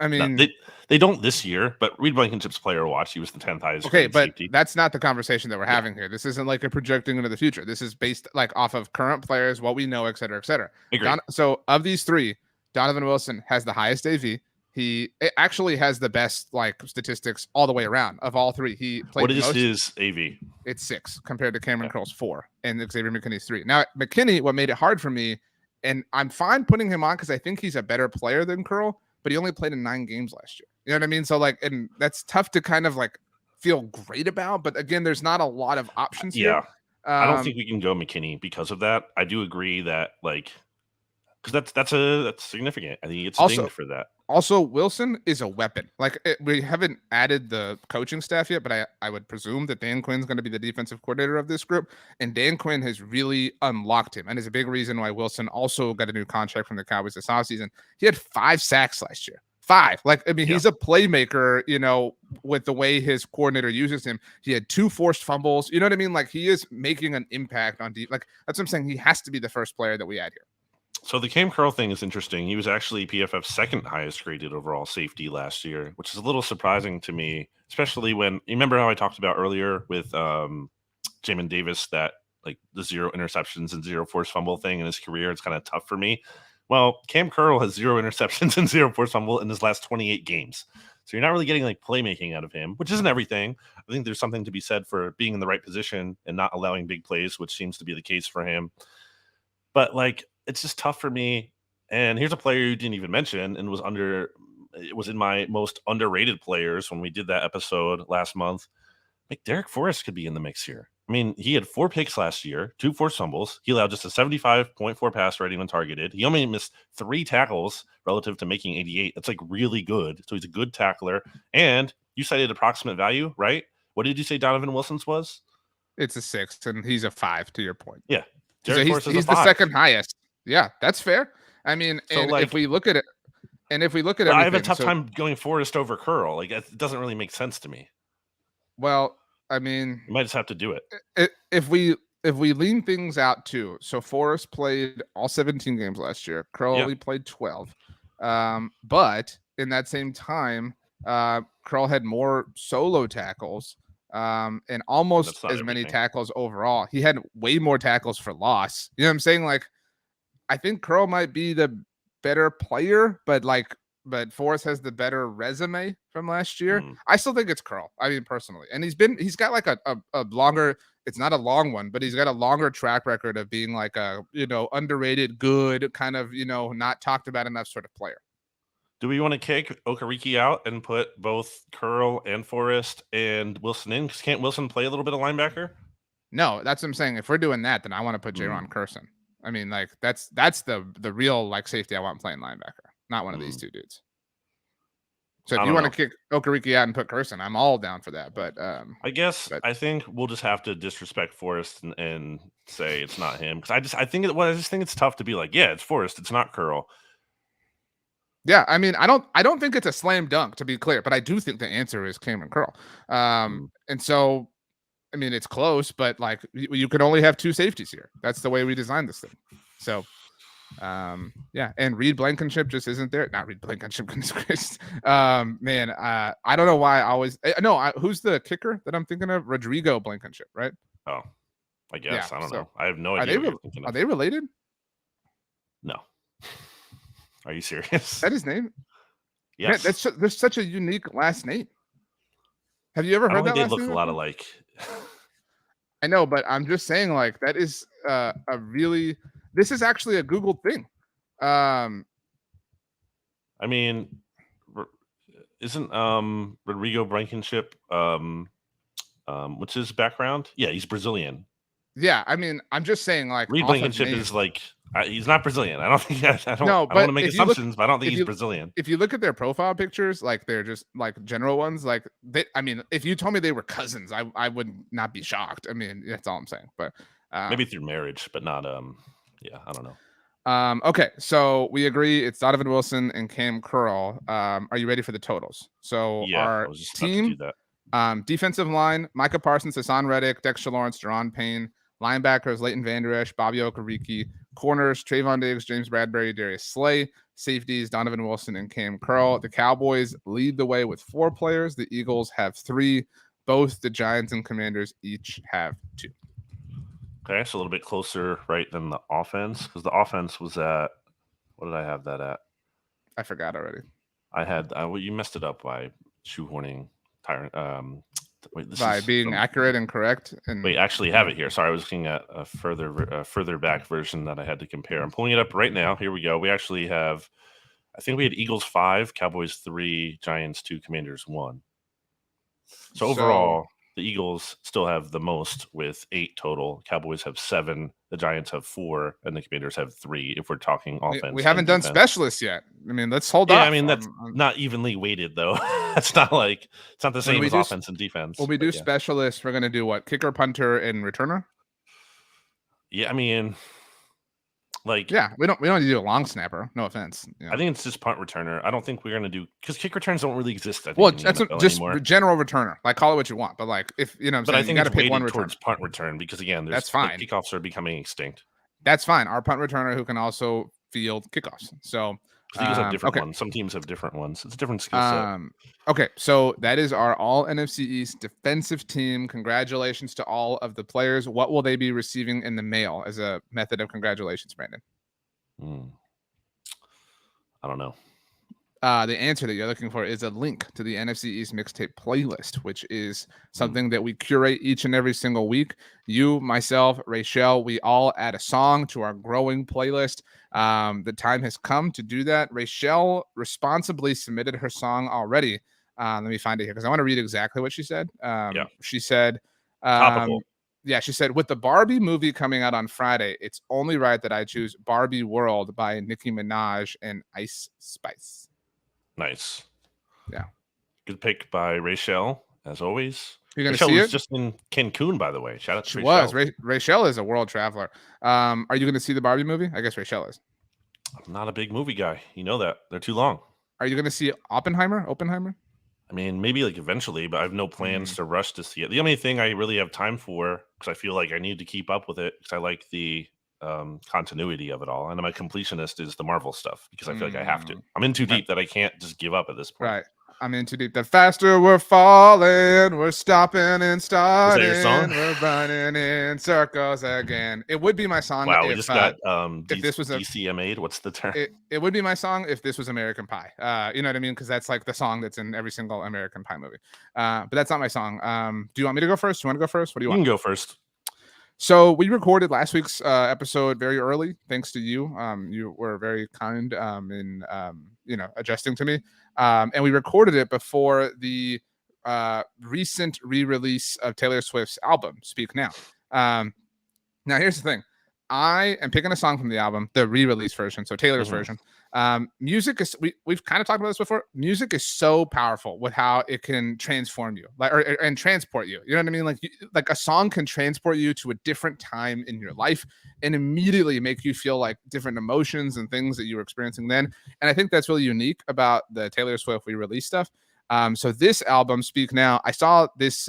[SPEAKER 1] I
[SPEAKER 2] no,
[SPEAKER 1] mean,
[SPEAKER 2] they don't this year, but Reed Blankenship's player watch. He was the 10th highest
[SPEAKER 1] okay,
[SPEAKER 2] graded
[SPEAKER 1] but
[SPEAKER 2] safety.
[SPEAKER 1] that's not the conversation that we're
[SPEAKER 2] Yeah,
[SPEAKER 1] having here. This isn't like a projecting into the future. This is based like off of current players, what we know, et cetera, et cetera.
[SPEAKER 2] agree.
[SPEAKER 1] So of these three, Donovan Wilson has the highest AV. He actually has the best like statistics all the way around of all three. He played
[SPEAKER 2] What
[SPEAKER 1] the
[SPEAKER 2] is
[SPEAKER 1] most.
[SPEAKER 2] his AV?
[SPEAKER 1] It's 6 compared to Cameron
[SPEAKER 2] Okay.
[SPEAKER 1] Curl's 4 and Xavier McKinney's 3. Now McKinney, what made it hard for me, and I'm fine putting him on because I think he's a better player than Curl, but he only played in 9 games last year. You know what I mean? So like, and that's tough to kind of like feel great about. But again, there's not a lot of options here.
[SPEAKER 2] Yeah, I don't think we can go McKinney because of that. I do agree that like because that's significant. I think he gets
[SPEAKER 1] Also,
[SPEAKER 2] dinged for that.
[SPEAKER 1] Also, Wilson is a weapon. Like we haven't added the coaching staff yet, but I would presume that Dan Quinn's going to be the defensive coordinator of this group, and Dan Quinn has really unlocked him, and is a big reason why Wilson also got a new contract from the Cowboys this offseason. He had 5 sacks last year. 5. Like I mean,
[SPEAKER 2] Yeah.
[SPEAKER 1] he's a playmaker. With the way his coordinator uses him, he had 2 forced fumbles. You know what I mean? Like he is making an impact on deep. Like that's what I'm saying. He has to be the first player that we add here.
[SPEAKER 2] So the Cam Curl thing is interesting. He was actually PFF's second highest graded overall safety last year, which is a little surprising to me, especially when you remember how I talked about earlier with Jamin Davis that like the 0 interceptions and 0 forced fumble thing in his career. It's kind of tough for me. Well, Cam Curl has 0 interceptions and 0 forced fumble in his last 28 games. So you're not really getting like playmaking out of him, which isn't everything. I think there's something to be said for being in the right position and not allowing big plays, which seems to be the case for him. But like, it's just tough for me. And here's a player you didn't even mention and it was in my most underrated players when we did that episode last month. Like Derek Forrest could be in the mix here. I mean, he had 4 picks last year, 2 forced fumbles. He allowed just a 75.4 pass rating when targeted. He only missed 3 tackles relative to making 88. That's like really good. So he's a good tackler. And you cited approximate value, right? What did you say Donovan Wilson's was?
[SPEAKER 1] It's a 6, and he's a 5 to your point.
[SPEAKER 2] Yeah.
[SPEAKER 1] So
[SPEAKER 2] Derek Forrest is
[SPEAKER 1] he's
[SPEAKER 2] a
[SPEAKER 1] the
[SPEAKER 2] 5.
[SPEAKER 1] second highest. Yeah, that's fair. I mean,
[SPEAKER 2] So
[SPEAKER 1] and
[SPEAKER 2] like,
[SPEAKER 1] if we look at it,
[SPEAKER 2] I have a
[SPEAKER 1] everything,
[SPEAKER 2] tough
[SPEAKER 1] so
[SPEAKER 2] time going Forrest over Curl. Like it doesn't really make sense to me.
[SPEAKER 1] well, I mean,
[SPEAKER 2] You might just have to do it.
[SPEAKER 1] if we lean things out too, so Forrest played all 17 games last year. Curl
[SPEAKER 2] Yeah.
[SPEAKER 1] only played 12. But in that same time, Curl had more solo tackles, and almost
[SPEAKER 2] That's not
[SPEAKER 1] as many
[SPEAKER 2] everything.
[SPEAKER 1] tackles overall. He had way more tackles for loss. You know what I'm saying? Like, I think Curl might be the better player, but Forrest has the better resume from last year.
[SPEAKER 2] Mm.
[SPEAKER 1] I still think it's Curl. I mean, personally, and he's got like a longer. It's not a long one, but he's got a longer track record of being like a underrated, good kind of not talked about enough sort of player.
[SPEAKER 2] Do we want to kick Okereke out and put both Curl and Forrest and Wilson in? Because can't Wilson play a little bit of linebacker?
[SPEAKER 1] No, that's what I'm saying. If we're doing that, then I want to put Jaron Curson. I mean, like that's the real like safety I want playing linebacker, not one of these two dudes. So if you want to kick Okereke out and put Curson, I'm all down for that. But
[SPEAKER 2] I guess I think we'll just have to disrespect Forrest and say it's not him because I just think it's tough to be like, yeah, it's Forrest, it's not Curl.
[SPEAKER 1] Yeah, I mean, I don't think it's a slam dunk to be clear, but I do think the answer is Cameron Curl. And so, I mean, it's close, but like you can only have 2 safeties here. That's the way we designed this thing. So, yeah, and Reed Blankenship just isn't there. Not Reed Blankenship, goodness gracious. Man, I don't know why I always who's the kicker that I'm thinking of? Rodrigo Blankenship, right?
[SPEAKER 2] Oh, I guess I don't know. I have no
[SPEAKER 1] Are
[SPEAKER 2] idea.
[SPEAKER 1] Are they related?
[SPEAKER 2] No. Are you serious?
[SPEAKER 1] Is that his name?
[SPEAKER 2] Yes.
[SPEAKER 1] Man, there's such a unique last name. Have you ever heard that?
[SPEAKER 2] They look a lot alike.
[SPEAKER 1] I know, but I'm just saying, like, that is this is actually a Google thing.
[SPEAKER 2] I mean, isn't Rodrigo Blankenship what's his background? Yeah, he's Brazilian.
[SPEAKER 1] Yeah, I mean, I'm just saying, like,
[SPEAKER 2] Reed Blankenship is like He's not Brazilian. I don't think I don't
[SPEAKER 1] No,
[SPEAKER 2] want
[SPEAKER 1] but
[SPEAKER 2] to make
[SPEAKER 1] if you look,
[SPEAKER 2] assumptions, but I don't think
[SPEAKER 1] if
[SPEAKER 2] he's
[SPEAKER 1] you
[SPEAKER 2] Brazilian.
[SPEAKER 1] if you look at their profile pictures, like they're just like general ones, like I mean, if you told me they were cousins, I would not be shocked. I mean, that's all I'm saying. But
[SPEAKER 2] Maybe through marriage, but not yeah, I don't know.
[SPEAKER 1] okay, so we agree it's Donovan Wilson and Cam Curl. Are you ready for the totals? So
[SPEAKER 2] Yeah, I
[SPEAKER 1] our
[SPEAKER 2] was just about to do
[SPEAKER 1] team,
[SPEAKER 2] that.
[SPEAKER 1] defensive line: Micah Parsons, Hassan Reddick, Dexter Lawrence, Deron Payne. Linebackers: Leighton Vander Esch, Bobby Okereke. Corners: Trayvon Diggs, James Bradbury, Darius Slay. Safeties: Donovan Wilson and Cam Curl. The Cowboys lead the way with 4 players. The Eagles have 3. Both the Giants and Commanders each have 2.
[SPEAKER 2] Okay, so a little bit closer, right, than the offense, because the offense was at, what did I have that at?
[SPEAKER 1] I forgot already.
[SPEAKER 2] I had well, you messed it up by shoehorning Tyrant. Wait, this
[SPEAKER 1] By
[SPEAKER 2] is
[SPEAKER 1] being
[SPEAKER 2] from.
[SPEAKER 1] accurate and correct.
[SPEAKER 2] Wait,
[SPEAKER 1] And
[SPEAKER 2] I actually have it here. Sorry, I was looking at a further back version that I had to compare. I'm pulling it up right now. Here we go. We actually have, I think we had Eagles 5, Cowboys 3, Giants 2, Commanders 1. So
[SPEAKER 1] so
[SPEAKER 2] overall, the Eagles still have the most with 8 total. Cowboys have 7, the Giants have 4, and the Commanders have 3. If we're talking
[SPEAKER 1] we
[SPEAKER 2] offense and
[SPEAKER 1] haven't done
[SPEAKER 2] defense.
[SPEAKER 1] specialists yet. I mean, let's hold
[SPEAKER 2] Yeah, I
[SPEAKER 1] off
[SPEAKER 2] mean that's
[SPEAKER 1] on
[SPEAKER 2] not evenly weighted though. It's not like it's not the
[SPEAKER 1] when
[SPEAKER 2] same
[SPEAKER 1] we
[SPEAKER 2] as
[SPEAKER 1] do
[SPEAKER 2] offense and defense.
[SPEAKER 1] when we
[SPEAKER 2] But
[SPEAKER 1] do
[SPEAKER 2] yeah,
[SPEAKER 1] specialists. We're gonna do what? Kicker, punter, and returner.
[SPEAKER 2] yeah. I mean, like
[SPEAKER 1] Yeah, we don't need to do a long snapper. No offense.
[SPEAKER 2] I think it's just punt returner. I don't think we're gonna do because kick returns don't really exist. I
[SPEAKER 1] Well,
[SPEAKER 2] think in the
[SPEAKER 1] that's
[SPEAKER 2] NFL
[SPEAKER 1] just
[SPEAKER 2] anymore.
[SPEAKER 1] general returner. Like call it what you want, but like if you know what I'm
[SPEAKER 2] But I
[SPEAKER 1] saying, you
[SPEAKER 2] think
[SPEAKER 1] got
[SPEAKER 2] it's
[SPEAKER 1] to pick one
[SPEAKER 2] weighted
[SPEAKER 1] returner.
[SPEAKER 2] towards punt return because again,
[SPEAKER 1] That's
[SPEAKER 2] there's like
[SPEAKER 1] fine.
[SPEAKER 2] kickoffs are becoming extinct.
[SPEAKER 1] That's fine. Our punt returner who can also field kickoffs. So
[SPEAKER 2] Because the Eagles have different
[SPEAKER 1] okay.
[SPEAKER 2] ones. Some teams have different ones. It's a different skill set.
[SPEAKER 1] Okay, so that is our all NFC East defensive team. Congratulations to all of the players. What will they be receiving in the mail as a method of congratulations, Brandon?
[SPEAKER 2] I don't know.
[SPEAKER 1] The answer that you're looking for is a link to the NFC East Mixtape playlist, which is
[SPEAKER 2] Hmm.
[SPEAKER 1] something that we curate each and every single week. You, myself, Rachel, we all add a song to our growing playlist. The time has come to do that. Rachel responsibly submitted her song already. Let me find it here because I want to read exactly what she said.
[SPEAKER 2] Yeah,
[SPEAKER 1] She said,
[SPEAKER 2] topical.
[SPEAKER 1] yeah, she said, with the Barbie movie coming out on Friday, it's only right that I choose Barbie World by Nicki Minaj and Ice Spice.
[SPEAKER 2] Nice.
[SPEAKER 1] Yeah.
[SPEAKER 2] Good pick by Rachel, as always.
[SPEAKER 1] You're gonna
[SPEAKER 2] Rachel
[SPEAKER 1] see
[SPEAKER 2] was
[SPEAKER 1] it.
[SPEAKER 2] just in Cancun, by the way. Shout out
[SPEAKER 1] She
[SPEAKER 2] to
[SPEAKER 1] was.
[SPEAKER 2] Rachel.
[SPEAKER 1] Rachel is a world traveler. Are you gonna see the Barbie movie? I guess Rachel is.
[SPEAKER 2] I'm not a big movie guy. You know that. They're too long.
[SPEAKER 1] Are you gonna see Oppenheimer? Oppenheimer?
[SPEAKER 2] I mean, maybe like eventually, but I have no plans
[SPEAKER 1] Mm.
[SPEAKER 2] to rush to see it. The only thing I really have time for, because I feel like I need to keep up with it, because I like the continuity of it all. And I'm a completionist, is the Marvel stuff, because I feel like I have to.
[SPEAKER 1] Mm.
[SPEAKER 2] I'm in too
[SPEAKER 1] Right.
[SPEAKER 2] deep that I can't just give up at this point.
[SPEAKER 1] Right. I'm in too deep. The faster we're falling, we're stopping and
[SPEAKER 2] Is that your song?
[SPEAKER 1] starting, we're running in circles again. It would be my song
[SPEAKER 2] Wow, we just got
[SPEAKER 1] if this was a
[SPEAKER 2] DCMA'd. What's the term?
[SPEAKER 1] it would be my song if this was American Pie. You know what I mean? Because that's like the song that's in every single American Pie movie. But that's not my song. Do you want me to go first? Do you want to go first? What do you
[SPEAKER 2] You
[SPEAKER 1] want?
[SPEAKER 2] can go first.
[SPEAKER 1] So we recorded last week's episode very early, thanks to you. You were very kind in adjusting to me, and we recorded it before the recent re-release of Taylor Swift's album, "Speak Now." Now here's the thing. I am picking a song from the album, the re-release version, so Taylor's
[SPEAKER 2] Mhm.
[SPEAKER 1] version. Music is we've kind of talked about this before. Music is so powerful with how it can transform you, and transport you. You know what I mean? Like a song can transport you to a different time in your life and immediately make you feel like different emotions and things that you were experiencing then. And I think that's really unique about the Taylor Swift re-release stuff. So this album, Speak Now, I saw this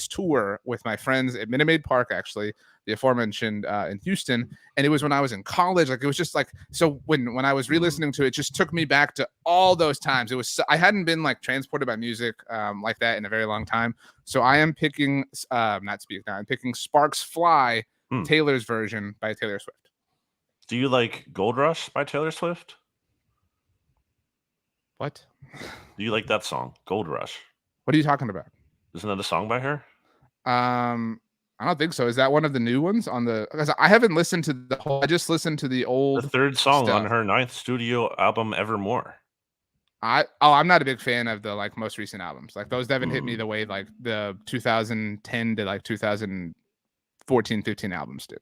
[SPEAKER 1] tour with my friends at Minute Maid Park, actually, the aforementioned in Houston, and it was when I was in college. Like it was just like so when I was re-listening to it, just took me back to all those times. It was I hadn't been like transported by music like that in a very long time. So I am picking not Speak Now. I'm picking Sparks Fly,
[SPEAKER 2] Hmm.
[SPEAKER 1] Taylor's version by Taylor Swift.
[SPEAKER 2] Do you like Gold Rush by Taylor Swift?
[SPEAKER 1] What?
[SPEAKER 2] Do you like that song, Gold Rush?
[SPEAKER 1] What are you talking about?
[SPEAKER 2] Isn't that a song by her?
[SPEAKER 1] I don't think so. Is that one of the new ones on the? Because I haven't listened to the whole. I just listened to the
[SPEAKER 2] The
[SPEAKER 1] old
[SPEAKER 2] third song on
[SPEAKER 1] stuff.
[SPEAKER 2] her 9th studio album, Evermore.
[SPEAKER 1] I'm not a big fan of the like most recent albums. Like those haven't hit me
[SPEAKER 2] Mm.
[SPEAKER 1] the way like the 2010 to like 2014, 15 albums did.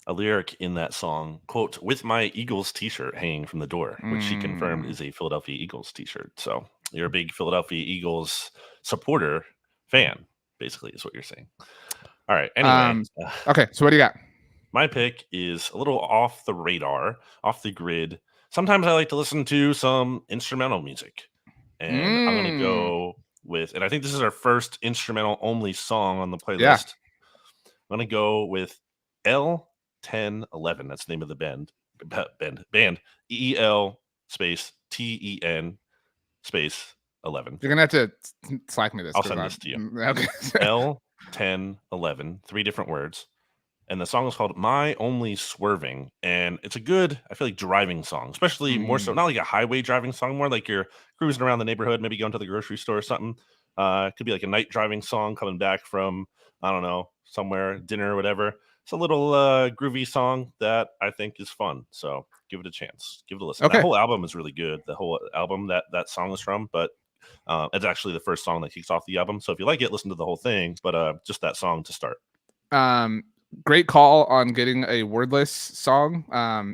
[SPEAKER 2] a lyric in that song, quote, with my Eagles t-shirt hanging from the door, which she confirmed
[SPEAKER 1] Mm.
[SPEAKER 2] is a Philadelphia Eagles t-shirt. So you're a big Philadelphia Eagles supporter fan, basically, is what you're saying. All right. Anyway,
[SPEAKER 1] Okay, so what do you got?
[SPEAKER 2] my pick is a little off the radar, off the grid. Sometimes I like to listen to some instrumental music. And I'm going to
[SPEAKER 1] Mm.
[SPEAKER 2] go with, and I think this is our first instrumental only song on the
[SPEAKER 1] Yeah.
[SPEAKER 2] playlist. I'm going to go with L1011. That's the name of the band. EEL space TEN space 11.
[SPEAKER 1] You're gonna have to slack me this
[SPEAKER 2] I'll
[SPEAKER 1] because
[SPEAKER 2] send
[SPEAKER 1] I
[SPEAKER 2] this to you.
[SPEAKER 1] okay.
[SPEAKER 2] L1011, 3 different words. And the song is called My Only Swerving. And it's a good, I feel like, driving song, especially more so,
[SPEAKER 1] Mm.
[SPEAKER 2] not like a highway driving song, more like you're cruising around the neighborhood, maybe going to the grocery store or something. It could be like a night driving song coming back from, I don't know, somewhere, dinner or whatever. It's a little groovy song that I think is fun. So give it a chance. Give it a listen. That
[SPEAKER 1] Okay.
[SPEAKER 2] whole album is really good. The whole album that song is from, but it's actually the first song that kicks off the album. So if you like it, listen to the whole thing, but just that song to start.
[SPEAKER 1] Great call on getting a wordless song.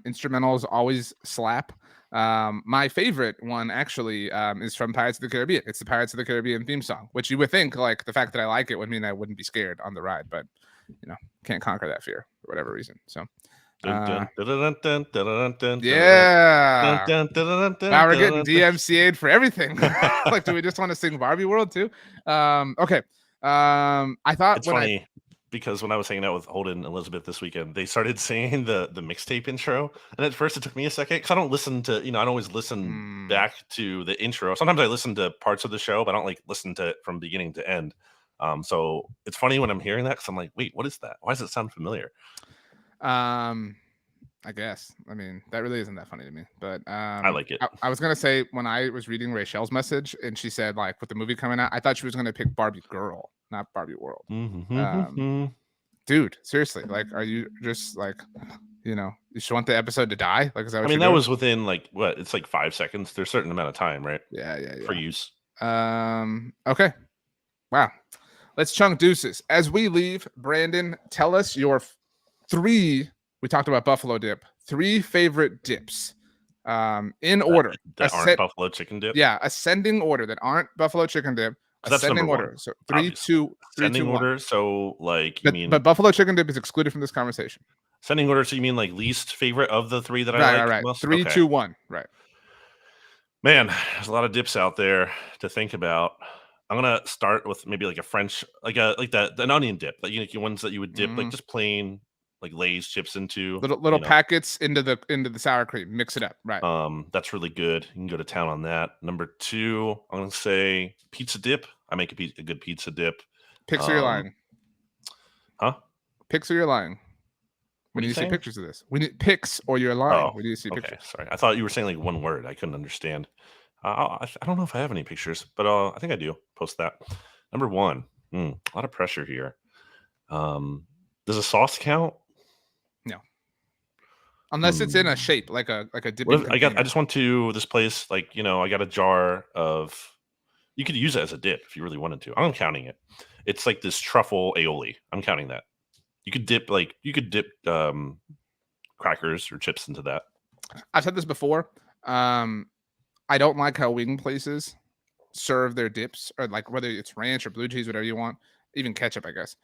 [SPEAKER 1] Instrumentals always slap. My favorite one actually is from Pirates of the Caribbean. It's the Pirates of the Caribbean theme song, which you would think like the fact that I like it would mean I wouldn't be scared on the ride, but can't conquer that fear for whatever reason. So yeah. Wow, we're getting DMCA'd for everything. Like, do we just want to sing Barbie World too? Okay. I thought
[SPEAKER 2] It's
[SPEAKER 1] when
[SPEAKER 2] funny because when I was hanging out with Holden and Elizabeth this weekend, they started singing the mixtape intro, and at first it took me a second because I don't listen to, I don't always listen back to the intro. Sometimes I listen to parts of the show, but I don't like listen to it from beginning to end. So it's funny when I'm hearing that because I'm like, wait, what is that? Why does it sound familiar?
[SPEAKER 1] I guess. I mean, that really isn't that funny to me. But
[SPEAKER 2] I like it.
[SPEAKER 1] I was gonna say when I was reading Rachel's message and she said like with the movie coming out, I thought she was gonna pick Barbie Girl, not Barbie World. Dude, seriously, like, are you just like, you just want the episode to die? Like, is that
[SPEAKER 2] I
[SPEAKER 1] what
[SPEAKER 2] mean,
[SPEAKER 1] you're
[SPEAKER 2] that
[SPEAKER 1] doing?
[SPEAKER 2] was within like what? It's like 5 seconds. There's a certain amount of time, right?
[SPEAKER 1] Yeah.
[SPEAKER 2] For use.
[SPEAKER 1] Okay. Wow. Let's chunk deuces. As we leave, Brandon, tell us your three. We talked about buffalo dip. 3 favorite dips. In order.
[SPEAKER 2] That aren't buffalo chicken dip.
[SPEAKER 1] Yeah, ascending order that aren't buffalo chicken dip.
[SPEAKER 2] That's number
[SPEAKER 1] Ascending
[SPEAKER 2] one.
[SPEAKER 1] order. So 3, 2, 3,
[SPEAKER 2] Ascending
[SPEAKER 1] 2, 1.
[SPEAKER 2] order. So like you mean
[SPEAKER 1] But buffalo chicken dip is excluded from this conversation.
[SPEAKER 2] ascending order. So you mean like least favorite of the 3 that I like
[SPEAKER 1] Right.
[SPEAKER 2] most?
[SPEAKER 1] 3,
[SPEAKER 2] Okay.
[SPEAKER 1] 2, 1. Right.
[SPEAKER 2] Man, there's a lot of dips out there to think about. I'm gonna start with maybe like a French, like an onion dip, like ones that you would dip like just plain like Lay's chips into.
[SPEAKER 1] Little packets into the sour cream. Mix it up. Right.
[SPEAKER 2] That's really good. You can go to town on that. Number 2, I'm gonna say pizza dip. I make a good pizza dip.
[SPEAKER 1] Pics or you're lying?
[SPEAKER 2] Huh?
[SPEAKER 1] Pics or you're lying? We need to see pictures of this. We need pics or you're lying.
[SPEAKER 2] Oh,
[SPEAKER 1] we need to see pictures.
[SPEAKER 2] Okay, sorry. I thought you were saying like one word. I couldn't understand. I don't know if I have any pictures, but I think I do. Post that. Number 1. A lot of pressure here. Does a sauce count?
[SPEAKER 1] No. Unless it's in a shape like a dipping
[SPEAKER 2] container. I just went to this place, like, I got a jar of, you could use it as a dip if you really wanted to. I'm counting it. It's like this truffle aioli. I'm counting that. You could dip crackers or chips into that.
[SPEAKER 1] I've said this before. I don't like how wing places serve their dips, or like whether it's ranch or blue cheese, whatever you want, even ketchup, I guess.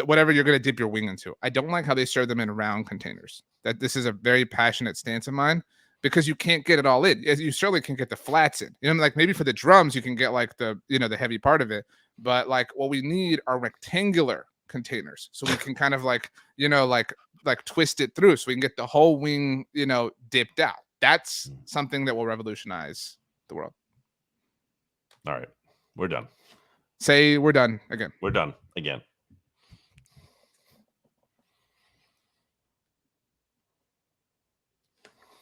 [SPEAKER 1] Whatever you're going to dip your wing into. I don't like how they serve them in round containers. That this is a very passionate stance of mine because you can't get it all in. You certainly can get the flats in. Like maybe for the drums you can get like the the heavy part of it, but like what we need are rectangular containers so we can kind of like like twist it through so we can get the whole wing dipped out. That's something that will revolutionize the world.
[SPEAKER 2] All right, we're done.
[SPEAKER 1] Say we're done again.
[SPEAKER 2] We're done again.